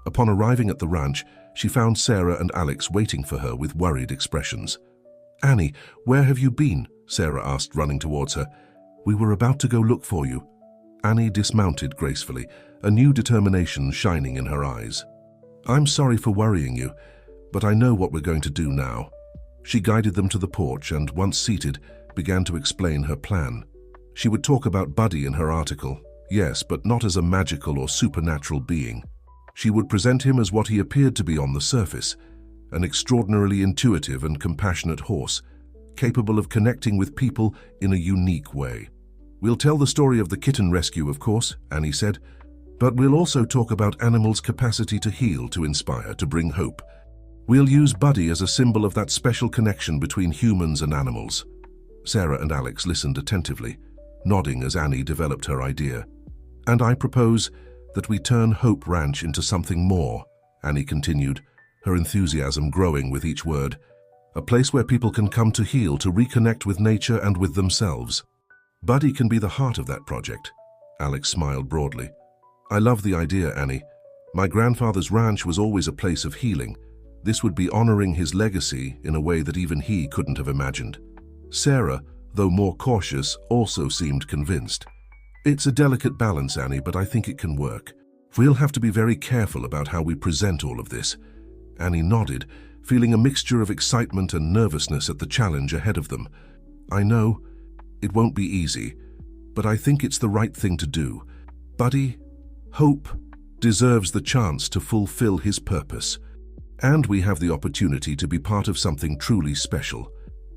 Upon arriving at the ranch, she found Sarah and Alex waiting for her with worried expressions. "Annie, where have you been?" Sarah asked, running towards her. "We were about to go look for you." Annie dismounted gracefully, a new determination shining in her eyes. "I'm sorry for worrying you, but I know what we're going to do now." She guided them to the porch and, once seated, began to explain her plan. She would talk about Buddy in her article, yes, but not as a magical or supernatural being. She would present him as what he appeared to be on the surface, an extraordinarily intuitive and compassionate horse, capable of connecting with people in a unique way. "We'll tell the story of the kitten rescue, of course," Annie said, "but we'll also talk about animals' capacity to heal, to inspire, to bring hope. We'll use Buddy as a symbol of that special connection between humans and animals." Sarah and Alex listened attentively, nodding as Annie developed her idea. "And I propose that we turn Hope Ranch into something more," Annie continued, her enthusiasm growing with each word. "A place where people can come to heal, to reconnect with nature and with themselves. Buddy can be the heart of that project." Alex smiled broadly. "I love the idea, Annie. My grandfather's ranch was always a place of healing. This would be honoring his legacy in a way that even he couldn't have imagined." Sarah, though more cautious, also seemed convinced. "It's a delicate balance, Annie, but I think it can work. We'll have to be very careful about how we present all of this." Annie nodded, feeling a mixture of excitement and nervousness at the challenge ahead of them. "I know it won't be easy, but I think it's the right thing to do. Buddy, Hope, deserves the chance to fulfill his purpose. And we have the opportunity to be part of something truly special."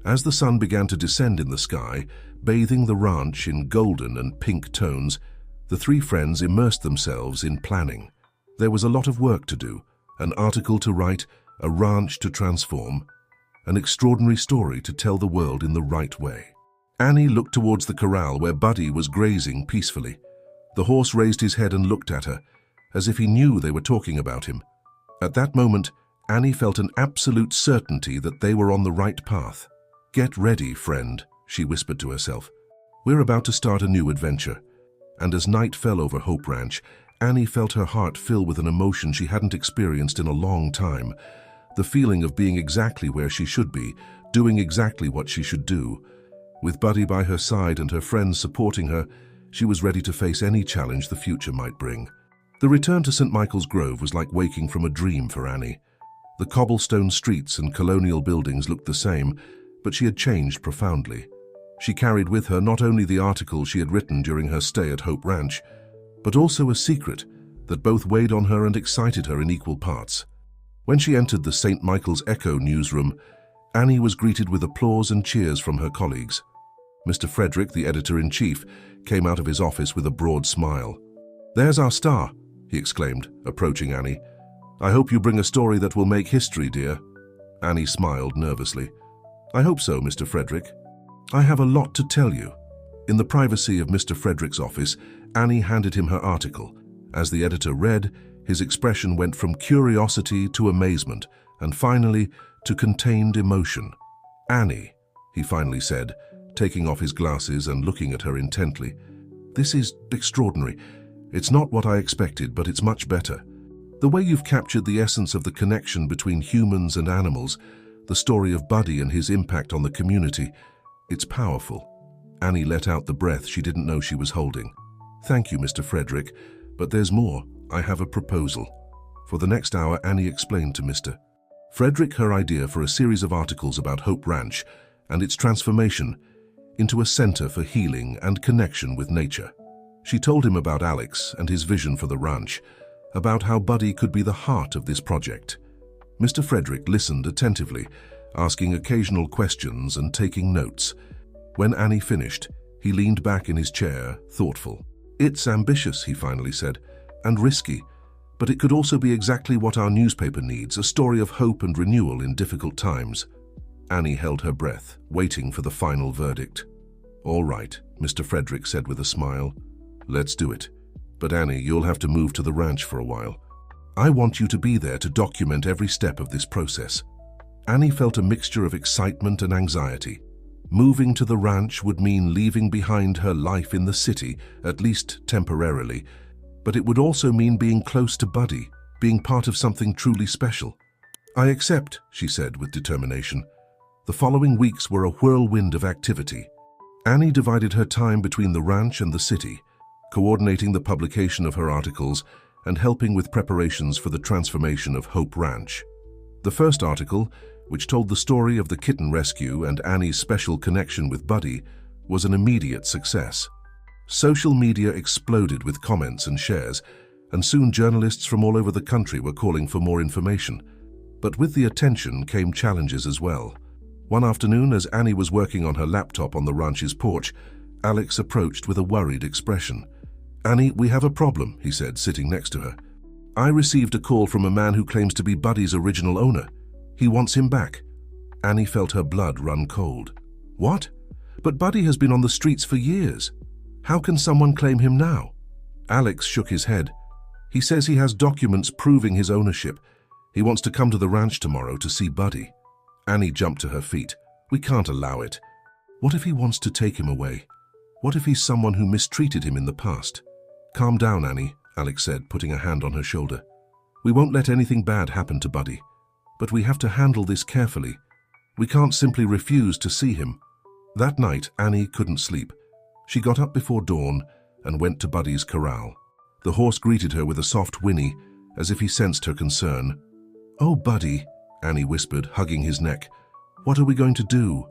As the sun began to descend in the sky, bathing the ranch in golden and pink tones, the three friends immersed themselves in planning. There was a lot of work to do, an article to write, a ranch to transform, an extraordinary story to tell the world in the right way. Annie looked towards the corral where Buddy was grazing peacefully. The horse raised his head and looked at her, as if he knew they were talking about him. At that moment, Annie felt an absolute certainty that they were on the right path. "Get ready, friend," she whispered to herself. "We're about to start a new adventure." And as night fell over Hope Ranch, Annie felt her heart fill with an emotion she hadn't experienced in a long time. The feeling of being exactly where she should be, doing exactly what she should do. With Buddy by her side and her friends supporting her, she was ready to face any challenge the future might bring. The return to St. Michael's Grove was like waking from a dream for Annie. The cobblestone streets and colonial buildings looked the same, but she had changed profoundly. She carried with her not only the article she had written during her stay at Hope Ranch, but also a secret that both weighed on her and excited her in equal parts. When she entered the St. Michael's Echo newsroom, Annie was greeted with applause and cheers from her colleagues. Mr. Frederick, the editor-in-chief, came out of his office with a broad smile. "There's our star," he exclaimed, approaching Annie. "I hope you bring a story that will make history, dear." Annie smiled nervously. "I hope so, Mr. Frederick. I have a lot to tell you." In the privacy of Mr. Frederick's office, Annie handed him her article. As the editor read, his expression went from curiosity to amazement, and finally to contained emotion. "Annie," he finally said, taking off his glasses and looking at her intently, "this is extraordinary. It's not what I expected, but it's much better. The way you've captured the essence of the connection between humans and animals, the story of Buddy and his impact on the community, it's powerful." Annie let out the breath she didn't know she was holding. "Thank you, Mr. Frederick, but there's more. I have a proposal." For the next hour, Annie explained to Mr. Frederick her idea for a series of articles about Hope Ranch and its transformation into a center for healing and connection with nature. She told him about Alex and his vision for the ranch, about how Buddy could be the heart of this project. Mr. Frederick listened attentively, asking occasional questions and taking notes. When Annie finished, he leaned back in his chair, thoughtful. "It's ambitious," he finally said, "and risky, but it could also be exactly what our newspaper needs, a story of hope and renewal in difficult times." Annie held her breath, waiting for the final verdict. "All right," Mr. Frederick said with a smile. "Let's do it. But Annie, you'll have to move to the ranch for a while." I want you to be there to document every step of this process." Annie felt a mixture of excitement and anxiety. Moving to the ranch would mean leaving behind her life in the city, at least temporarily, but it would also mean being close to Buddy, being part of something truly special. "I accept," she said with determination. The following weeks were a whirlwind of activity. Annie divided her time between the ranch and the city, coordinating the publication of her articles and helping with preparations for the transformation of Hope Ranch. The first article, which told the story of the kitten rescue and Annie's special connection with Buddy, was an immediate success. Social media exploded with comments and shares, and soon journalists from all over the country were calling for more information. But with the attention came challenges as well. One afternoon, as Annie was working on her laptop on the ranch's porch, Alex approached with a worried expression. "Annie, we have a problem," he said, sitting next to her. "I received a call from a man who claims to be Buddy's original owner. He wants him back." Annie felt her blood run cold. "What? But Buddy has been on the streets for years. How can someone claim him now?" Alex shook his head. "He says he has documents proving his ownership. He wants to come to the ranch tomorrow to see Buddy." Annie jumped to her feet. "We can't allow it. What if he wants to take him away? What if he's someone who mistreated him in the past?" "Calm down, Annie," Alex said, putting a hand on her shoulder. "We won't let anything bad happen to Buddy. But we have to handle this carefully. We can't simply refuse to see him." That night, Annie couldn't sleep. She got up before dawn and went to Buddy's corral. The horse greeted her with a soft whinny, as if he sensed her concern. "Oh, Buddy," Annie whispered, hugging his neck. "What are we going to do?"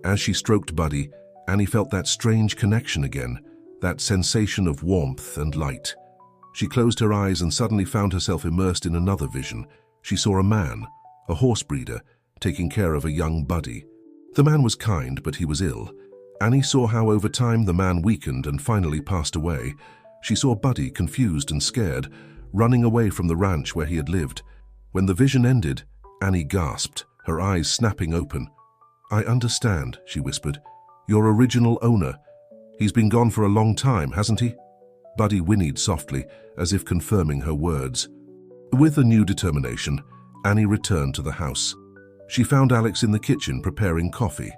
As she stroked Buddy, Annie felt that strange connection again, that sensation of warmth and light. She closed her eyes and suddenly found herself immersed in another vision. She saw a man, a horse breeder, taking care of a young Buddy. The man was kind, but he was ill. Annie saw how over time the man weakened and finally passed away. She saw Buddy, confused and scared, running away from the ranch where he had lived. When the vision ended, Annie gasped, her eyes snapping open. "I understand," she whispered. "Your original owner. He's been gone for a long time, hasn't he?" Buddy whinnied softly, as if confirming her words. With a new determination, Annie returned to the house. She found Alex in the kitchen preparing coffee.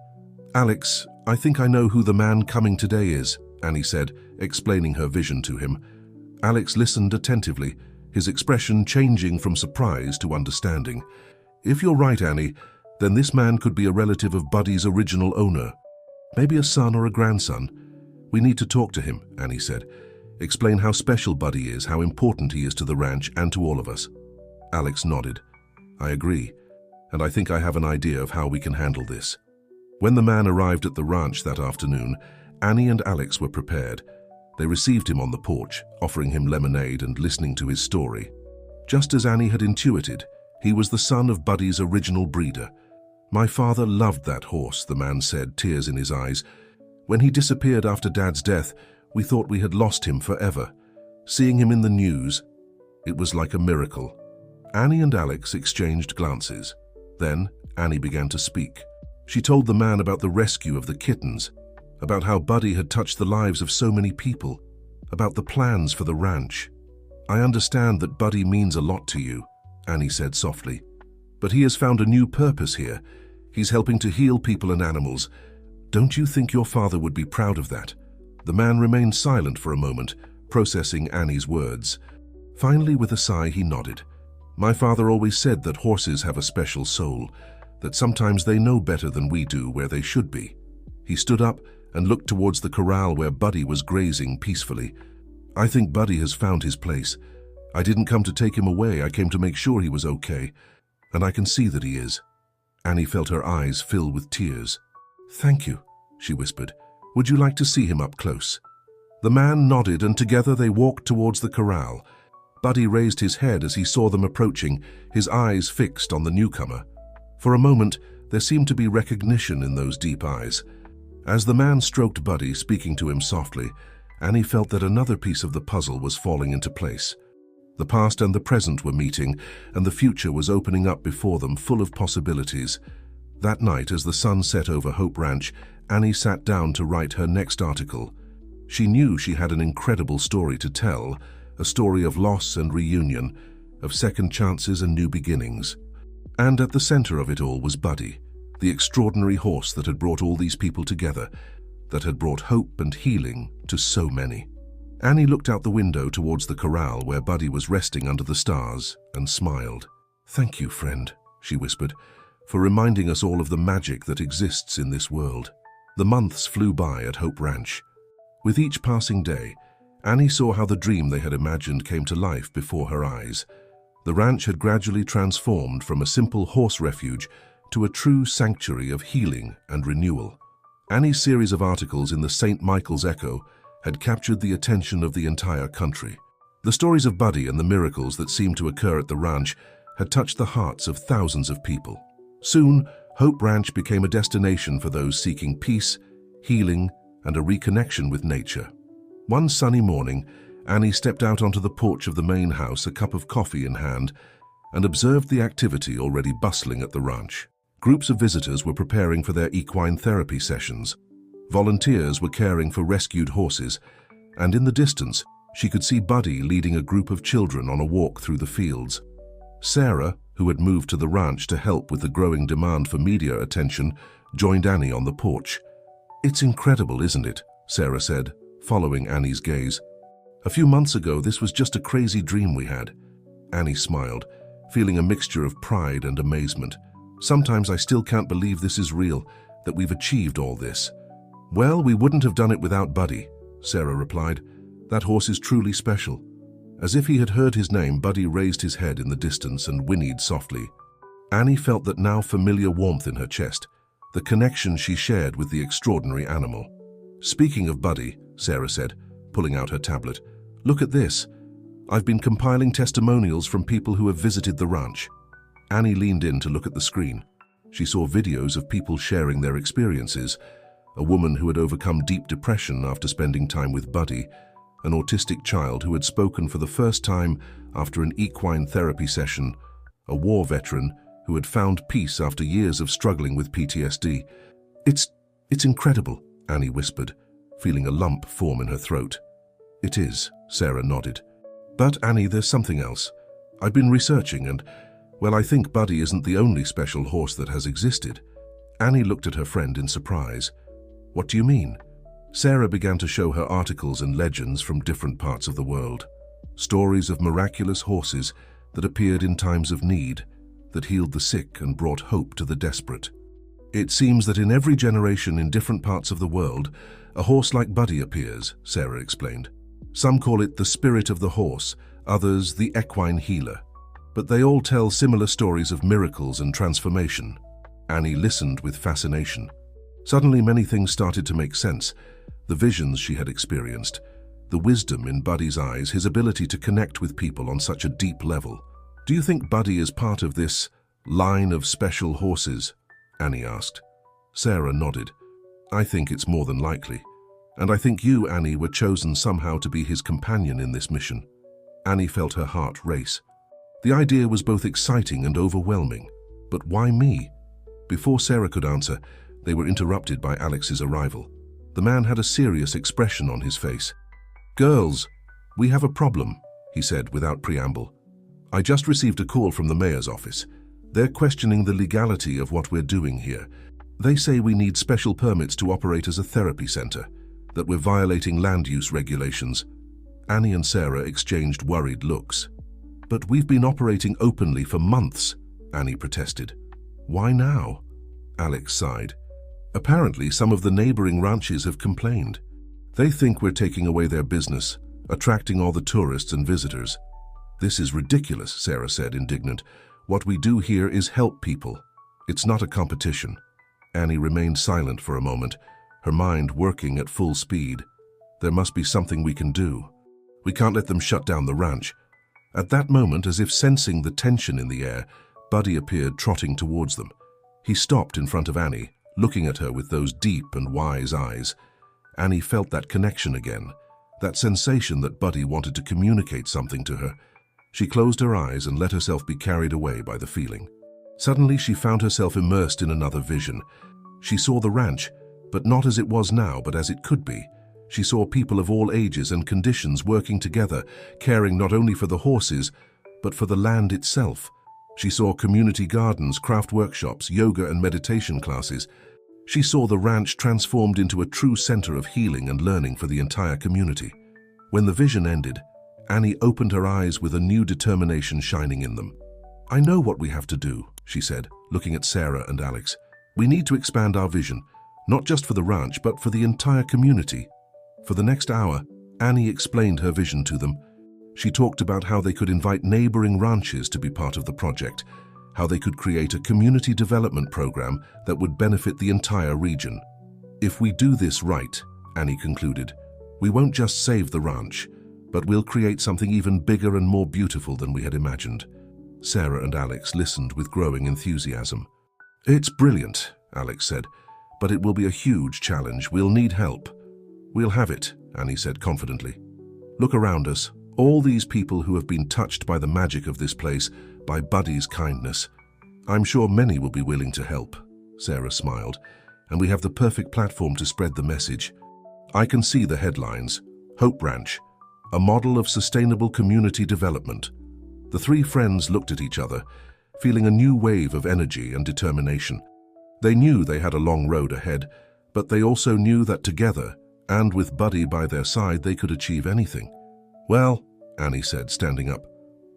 "Alex, I think I know who the man coming today is," Annie said, explaining her vision to him. Alex listened attentively, his expression changing from surprise to understanding. "If you're right, Annie, then this man could be a relative of Buddy's original owner. Maybe a son or a grandson. We need to talk to him," Annie said. "Explain how special Buddy is, how important he is to the ranch and to all of us." Alex nodded. "I agree, and I think I have an idea of how we can handle this." When the man arrived at the ranch that afternoon, Annie and Alex were prepared. They received him on the porch, offering him lemonade and listening to his story. Just as Annie had intuited, he was the son of Buddy's original breeder. "My father loved that horse," the man said, tears in his eyes. "When he disappeared after Dad's death, we thought we had lost him forever. Seeing him in the news, it was like a miracle." Annie and Alex exchanged glances. Then Annie began to speak. She told the man about the rescue of the kittens, about how Buddy had touched the lives of so many people, about the plans for the ranch. "I understand that Buddy means a lot to you," Annie said softly. "But he has found a new purpose here. He's helping to heal people and animals. Don't you think your father would be proud of that?" The man remained silent for a moment, processing Annie's words. Finally, with a sigh, he nodded. "My father always said that horses have a special soul, that sometimes they know better than we do where they should be." He stood up and looked towards the corral where Buddy was grazing peacefully. "I think Buddy has found his place. I didn't come to take him away, I came to make sure he was okay. And I can see that he is." Annie felt her eyes fill with tears. "Thank you," she whispered. "Would you like to see him up close?" The man nodded, and together they walked towards the corral. Buddy raised his head as he saw them approaching, his eyes fixed on the newcomer. For a moment, there seemed to be recognition in those deep eyes. As the man stroked Buddy, speaking to him softly, Annie felt that another piece of the puzzle was falling into place. The past and the present were meeting, and the future was opening up before them, full of possibilities. That night, as the sun set over Hope Ranch, Annie sat down to write her next article. She knew she had an incredible story to tell, a story of loss and reunion, of second chances and new beginnings. And at the center of it all was Buddy, the extraordinary horse that had brought all these people together, that had brought hope and healing to so many. Annie looked out the window towards the corral where Buddy was resting under the stars and smiled. "Thank you, friend," she whispered, "for reminding us all of the magic that exists in this world." The months flew by at Hope Ranch. With each passing day, Annie saw how the dream they had imagined came to life before her eyes. The ranch had gradually transformed from a simple horse refuge to a true sanctuary of healing and renewal. Annie's series of articles in the St. Michael's Echo had captured the attention of the entire country. The stories of Buddy and the miracles that seemed to occur at the ranch had touched the hearts of thousands of people. Soon, Hope Ranch became a destination for those seeking peace, healing, and a reconnection with nature. One sunny morning, Annie stepped out onto the porch of the main house, a cup of coffee in hand, and observed the activity already bustling at the ranch. Groups of visitors were preparing for their equine therapy sessions. Volunteers were caring for rescued horses, and in the distance, she could see Buddy leading a group of children on a walk through the fields. Sarah, who had moved to the ranch to help with the growing demand for media attention, joined Annie on the porch. "It's incredible, isn't it?" Sarah said, following Annie's gaze. "A few months ago, this was just a crazy dream we had." Annie smiled, feeling a mixture of pride and amazement. "Sometimes I still can't believe this is real, that we've achieved all this." "Well, we wouldn't have done it without Buddy," Sarah replied. "That horse is truly special." As if he had heard his name, Buddy raised his head in the distance and whinnied softly. Annie felt that now familiar warmth in her chest, the connection she shared with the extraordinary animal. "Speaking of Buddy," Sarah said, pulling out her tablet, "look at this. I've been compiling testimonials from people who have visited the ranch." Annie leaned in to look at the screen. She saw videos of people sharing their experiences. A woman who had overcome deep depression after spending time with Buddy, an autistic child who had spoken for the first time after an equine therapy session, a war veteran who had found peace after years of struggling with PTSD. It's incredible," Annie whispered, feeling a lump form in her throat. "It is," Sarah nodded. "But Annie, there's something else. I've been researching and, well, I think Buddy isn't the only special horse that has existed." Annie looked at her friend in surprise. "What do you mean?" Sarah began to show her articles and legends from different parts of the world. Stories of miraculous horses that appeared in times of need, that healed the sick and brought hope to the desperate. "It seems that in every generation in different parts of the world, a horse like Buddy appears," Sarah explained. "Some call it the spirit of the horse, others the equine healer. But they all tell similar stories of miracles and transformation." Annie listened with fascination. Suddenly many things started to make sense. The visions she had experienced, the wisdom in Buddy's eyes, his ability to connect with people on such a deep level. "Do you think Buddy is part of this line of special horses?" Annie asked. Sarah nodded. "I think it's more than likely. And I think you, Annie, were chosen somehow to be his companion in this mission." Annie felt her heart race. The idea was both exciting and overwhelming. But why me? Before Sarah could answer, they were interrupted by Alex's arrival. The man had a serious expression on his face. "Girls, we have a problem," he said without preamble. "I just received a call from the mayor's office. They're questioning the legality of what we're doing here. They say we need special permits to operate as a therapy center, that we're violating land use regulations." Annie and Sarah exchanged worried looks. "But we've been operating openly for months," Annie protested. "Why now?" Alex sighed. "Apparently, some of the neighboring ranches have complained. They think we're taking away their business, attracting all the tourists and visitors." "This is ridiculous," Sarah said, indignant. "What we do here is help people. It's not a competition." Annie remained silent for a moment, her mind working at full speed. There must be something we can do. We can't let them shut down the ranch. At that moment, as if sensing the tension in the air, Buddy appeared trotting towards them. He stopped in front of Annie, looking at her with those deep and wise eyes. Annie felt that connection again, that sensation that Buddy wanted to communicate something to her. She closed her eyes and let herself be carried away by the feeling. Suddenly, she found herself immersed in another vision. She saw the ranch, but not as it was now, but as it could be. She saw people of all ages and conditions working together, caring not only for the horses, but for the land itself. She saw community gardens, craft workshops, yoga and meditation classes. She saw the ranch transformed into a true center of healing and learning for the entire community. When the vision ended, Annie opened her eyes with a new determination shining in them. "I know what we have to do," she said, looking at Sarah and Alex. "We need to expand our vision, not just for the ranch, but for the entire community." For the next hour, Annie explained her vision to them. She talked about how they could invite neighboring ranches to be part of the project, how they could create a community development program that would benefit the entire region. "If we do this right," Annie concluded, "we won't just save the ranch, but we'll create something even bigger and more beautiful than we had imagined." Sarah and Alex listened with growing enthusiasm. "It's brilliant," Alex said, "but it will be a huge challenge. We'll need help." "We'll have it," Annie said confidently. "Look around us. All these people who have been touched by the magic of this place, by Buddy's kindness. I'm sure many will be willing to help." Sarah smiled. "And we have the perfect platform to spread the message. I can see the headlines. Hope Ranch, a model of sustainable community development." The three friends looked at each other, feeling a new wave of energy and determination. They knew they had a long road ahead, but they also knew that together, and with Buddy by their side, they could achieve anything. "Well," Annie said, standing up,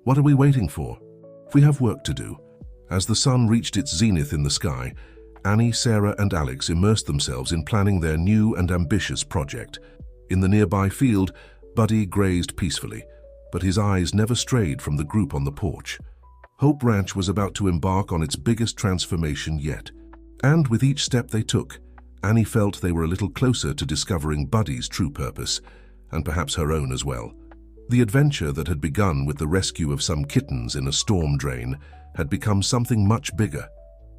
"what are we waiting for? We have work to do." As the sun reached its zenith in the sky, Annie, Sarah, and Alex immersed themselves in planning their new and ambitious project. In the nearby field, Buddy grazed peacefully, but his eyes never strayed from the group on the porch. Hope Ranch was about to embark on its biggest transformation yet. And with each step they took, Annie felt they were a little closer to discovering Buddy's true purpose, and perhaps her own as well. The adventure that had begun with the rescue of some kittens in a storm drain had become something much bigger.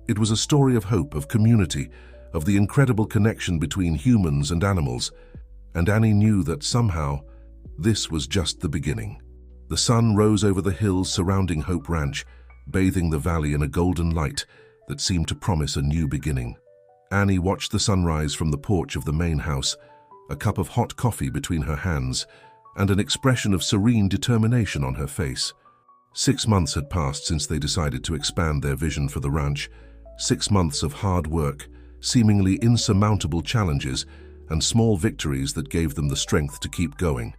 It was a story of hope, of community, of the incredible connection between humans and animals, and Annie knew that somehow this was just the beginning. The sun rose over the hills surrounding Hope Ranch, bathing the valley in a golden light that seemed to promise a new beginning. Annie watched the sunrise from the porch of the main house, a cup of hot coffee between her hands, and an expression of serene determination on her face. 6 months had passed since they decided to expand their vision for the ranch. 6 months of hard work, seemingly insurmountable challenges, and small victories that gave them the strength to keep going.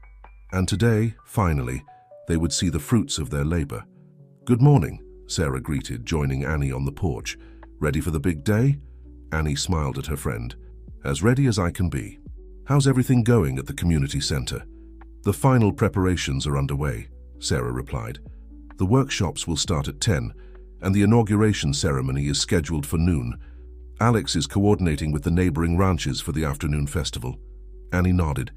And today, finally, they would see the fruits of their labor. "Good morning," Sarah greeted, joining Annie on the porch. "Ready for the big day?" Annie smiled at her friend. "As ready as I can be." "How's everything going at the community center?" "The final preparations are underway," Sarah replied. "The workshops will start at 10, and the inauguration ceremony is scheduled for noon. Alex is coordinating with the neighboring ranches for the afternoon festival." Annie nodded,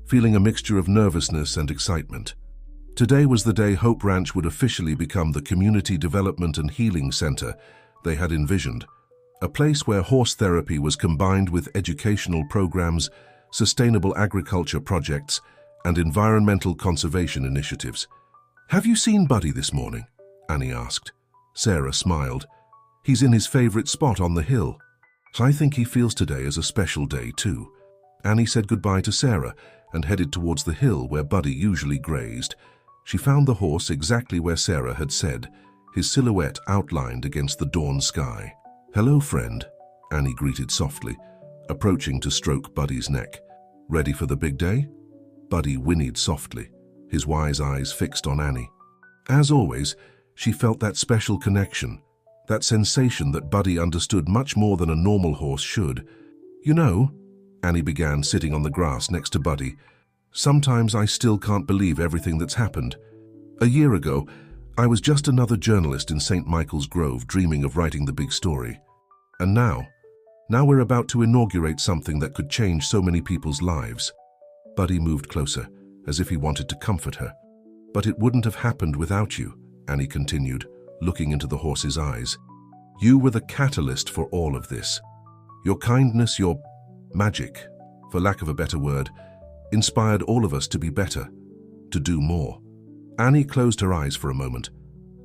feeling a mixture of nervousness and excitement. Today was the day Hope Ranch would officially become the community development and healing center they had envisioned. A place where horse therapy was combined with educational programs, sustainable agriculture projects, and environmental conservation initiatives. "Have you seen Buddy this morning?" Annie asked. Sarah smiled. "He's in his favorite spot on the hill. I think he feels today as a special day too." Annie said goodbye to Sarah and headed towards the hill where Buddy usually grazed. She found the horse exactly where Sarah had said, his silhouette outlined against the dawn sky. "Hello, friend," Annie greeted softly, approaching to stroke Buddy's neck. "Ready for the big day?" Buddy whinnied softly, his wise eyes fixed on Annie. As always, she felt that special connection, that sensation that Buddy understood much more than a normal horse should. "You know," Annie began, sitting on the grass next to Buddy, "sometimes I still can't believe everything that's happened. A year ago, I was just another journalist in St. Michael's Grove dreaming of writing the big story. And now we're about to inaugurate something that could change so many people's lives." Buddy moved closer, as if he wanted to comfort her. "But it wouldn't have happened without you," Annie continued, looking into the horse's eyes. "You were the catalyst for all of this. Your kindness, your magic, for lack of a better word, inspired all of us to be better, to do more." Annie closed her eyes for a moment,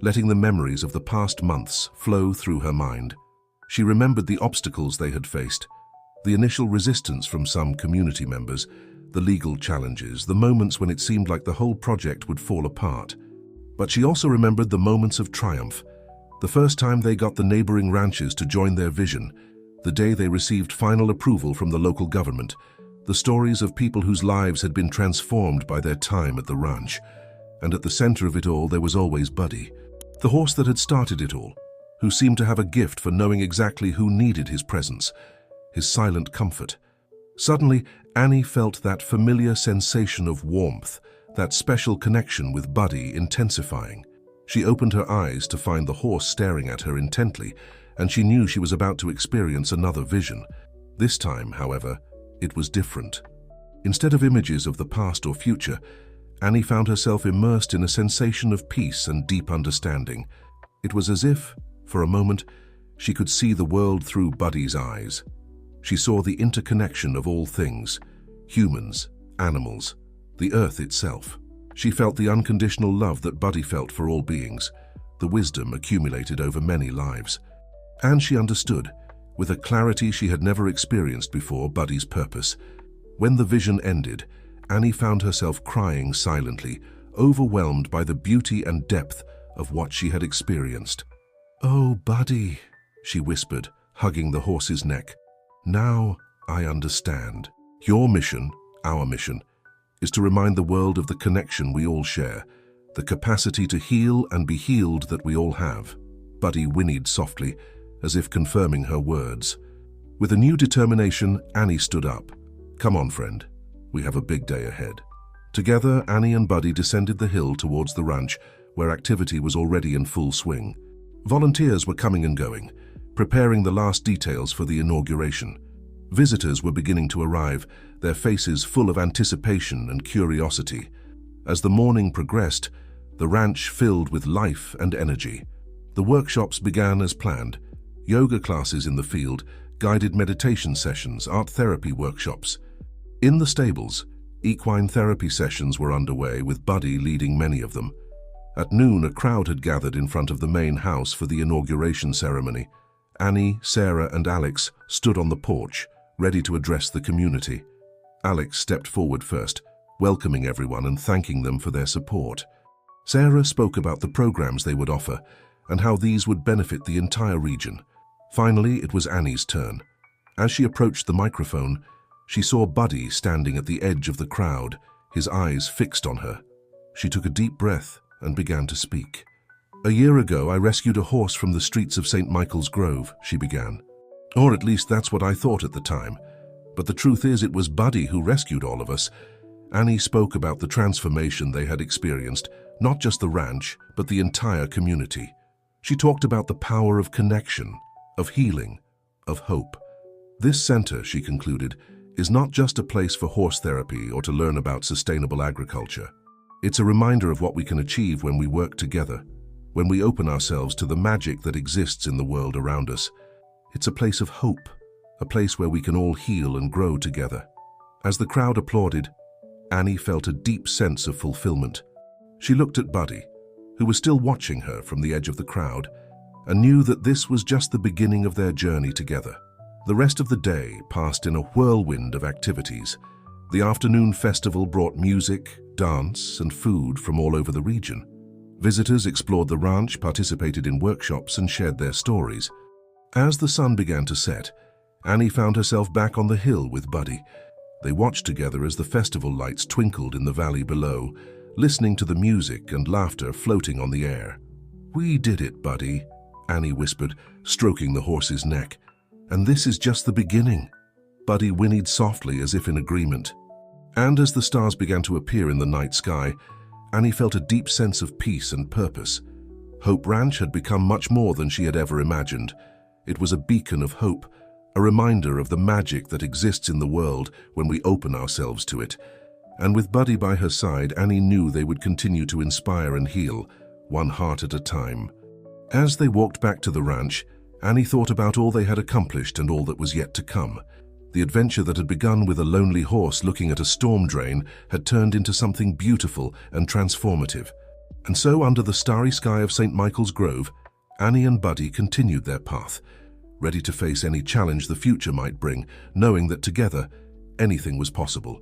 letting the memories of the past months flow through her mind. She remembered the obstacles they had faced, the initial resistance from some community members, the legal challenges, the moments when it seemed like the whole project would fall apart. But she also remembered the moments of triumph. The first time they got the neighboring ranches to join their vision, the day they received final approval from the local government, the stories of people whose lives had been transformed by their time at the ranch. And at the center of it all, there was always Buddy, the horse that had started it all, who seemed to have a gift for knowing exactly who needed his presence, his silent comfort. Suddenly, Annie felt that familiar sensation of warmth, that special connection with Buddy intensifying. She opened her eyes to find the horse staring at her intently, and she knew she was about to experience another vision. This time, however, it was different. Instead of images of the past or future, Annie found herself immersed in a sensation of peace and deep understanding. It was as if, for a moment, she could see the world through Buddy's eyes. She saw the interconnection of all things, humans, animals, the earth itself. She felt the unconditional love that Buddy felt for all beings, the wisdom accumulated over many lives. And she understood, with a clarity she had never experienced before, Buddy's purpose. When the vision ended, Annie found herself crying silently, overwhelmed by the beauty and depth of what she had experienced. "Oh, Buddy," she whispered, hugging the horse's neck. "Now I understand. Your mission, our mission, is to remind the world of the connection we all share, the capacity to heal and be healed that we all have." Buddy whinnied softly, as if confirming her words. With a new determination, Annie stood up. "Come on, friend. We have a big day ahead." Together, Annie and Buddy descended the hill towards the ranch, where activity was already in full swing. Volunteers were coming and going, preparing the last details for the inauguration. Visitors were beginning to arrive, their faces full of anticipation and curiosity. As the morning progressed, the ranch filled with life and energy. The workshops began as planned: yoga classes in the field, guided meditation sessions, art therapy workshops. In the stables, equine therapy sessions were underway, with Buddy leading many of them. At noon, a crowd had gathered in front of the main house for the inauguration ceremony. Annie, Sarah, and Alex stood on the porch, ready to address the community. Alex stepped forward first, welcoming everyone and thanking them for their support. Sarah spoke about the programs they would offer and how these would benefit the entire region. Finally, it was Annie's turn. As she approached the microphone, she saw Buddy standing at the edge of the crowd, his eyes fixed on her. She took a deep breath and began to speak. "A year ago, I rescued a horse from the streets of St. Michael's Grove," she began. "Or at least that's what I thought at the time. But the truth is, it was Buddy who rescued all of us." Annie spoke about the transformation they had experienced, not just the ranch, but the entire community. She talked about the power of connection, of healing, of hope. "This center," she concluded, "is not just a place for horse therapy or to learn about sustainable agriculture. It's a reminder of what we can achieve when we work together, when we open ourselves to the magic that exists in the world around us. It's a place of hope, a place where we can all heal and grow together." As the crowd applauded, Annie felt a deep sense of fulfillment. She looked at Buddy, who was still watching her from the edge of the crowd, and knew that this was just the beginning of their journey together. The rest of the day passed in a whirlwind of activities. The afternoon festival brought music, dance, and food from all over the region. Visitors explored the ranch, participated in workshops, and shared their stories. As the sun began to set, Annie found herself back on the hill with Buddy. They watched together as the festival lights twinkled in the valley below, listening to the music and laughter floating on the air. "We did it, Buddy," Annie whispered, stroking the horse's neck. "And this is just the beginning." Buddy whinnied softly as if in agreement. And as the stars began to appear in the night sky, Annie felt a deep sense of peace and purpose. Hope Ranch had become much more than she had ever imagined. It was a beacon of hope, a reminder of the magic that exists in the world when we open ourselves to it. And with Buddy by her side, Annie knew they would continue to inspire and heal, one heart at a time. As they walked back to the ranch, Annie thought about all they had accomplished and all that was yet to come. The adventure that had begun with a lonely horse looking at a storm drain had turned into something beautiful and transformative. And so, under the starry sky of St. Michael's Grove, Annie and Buddy continued their path, ready to face any challenge the future might bring, knowing that together, anything was possible.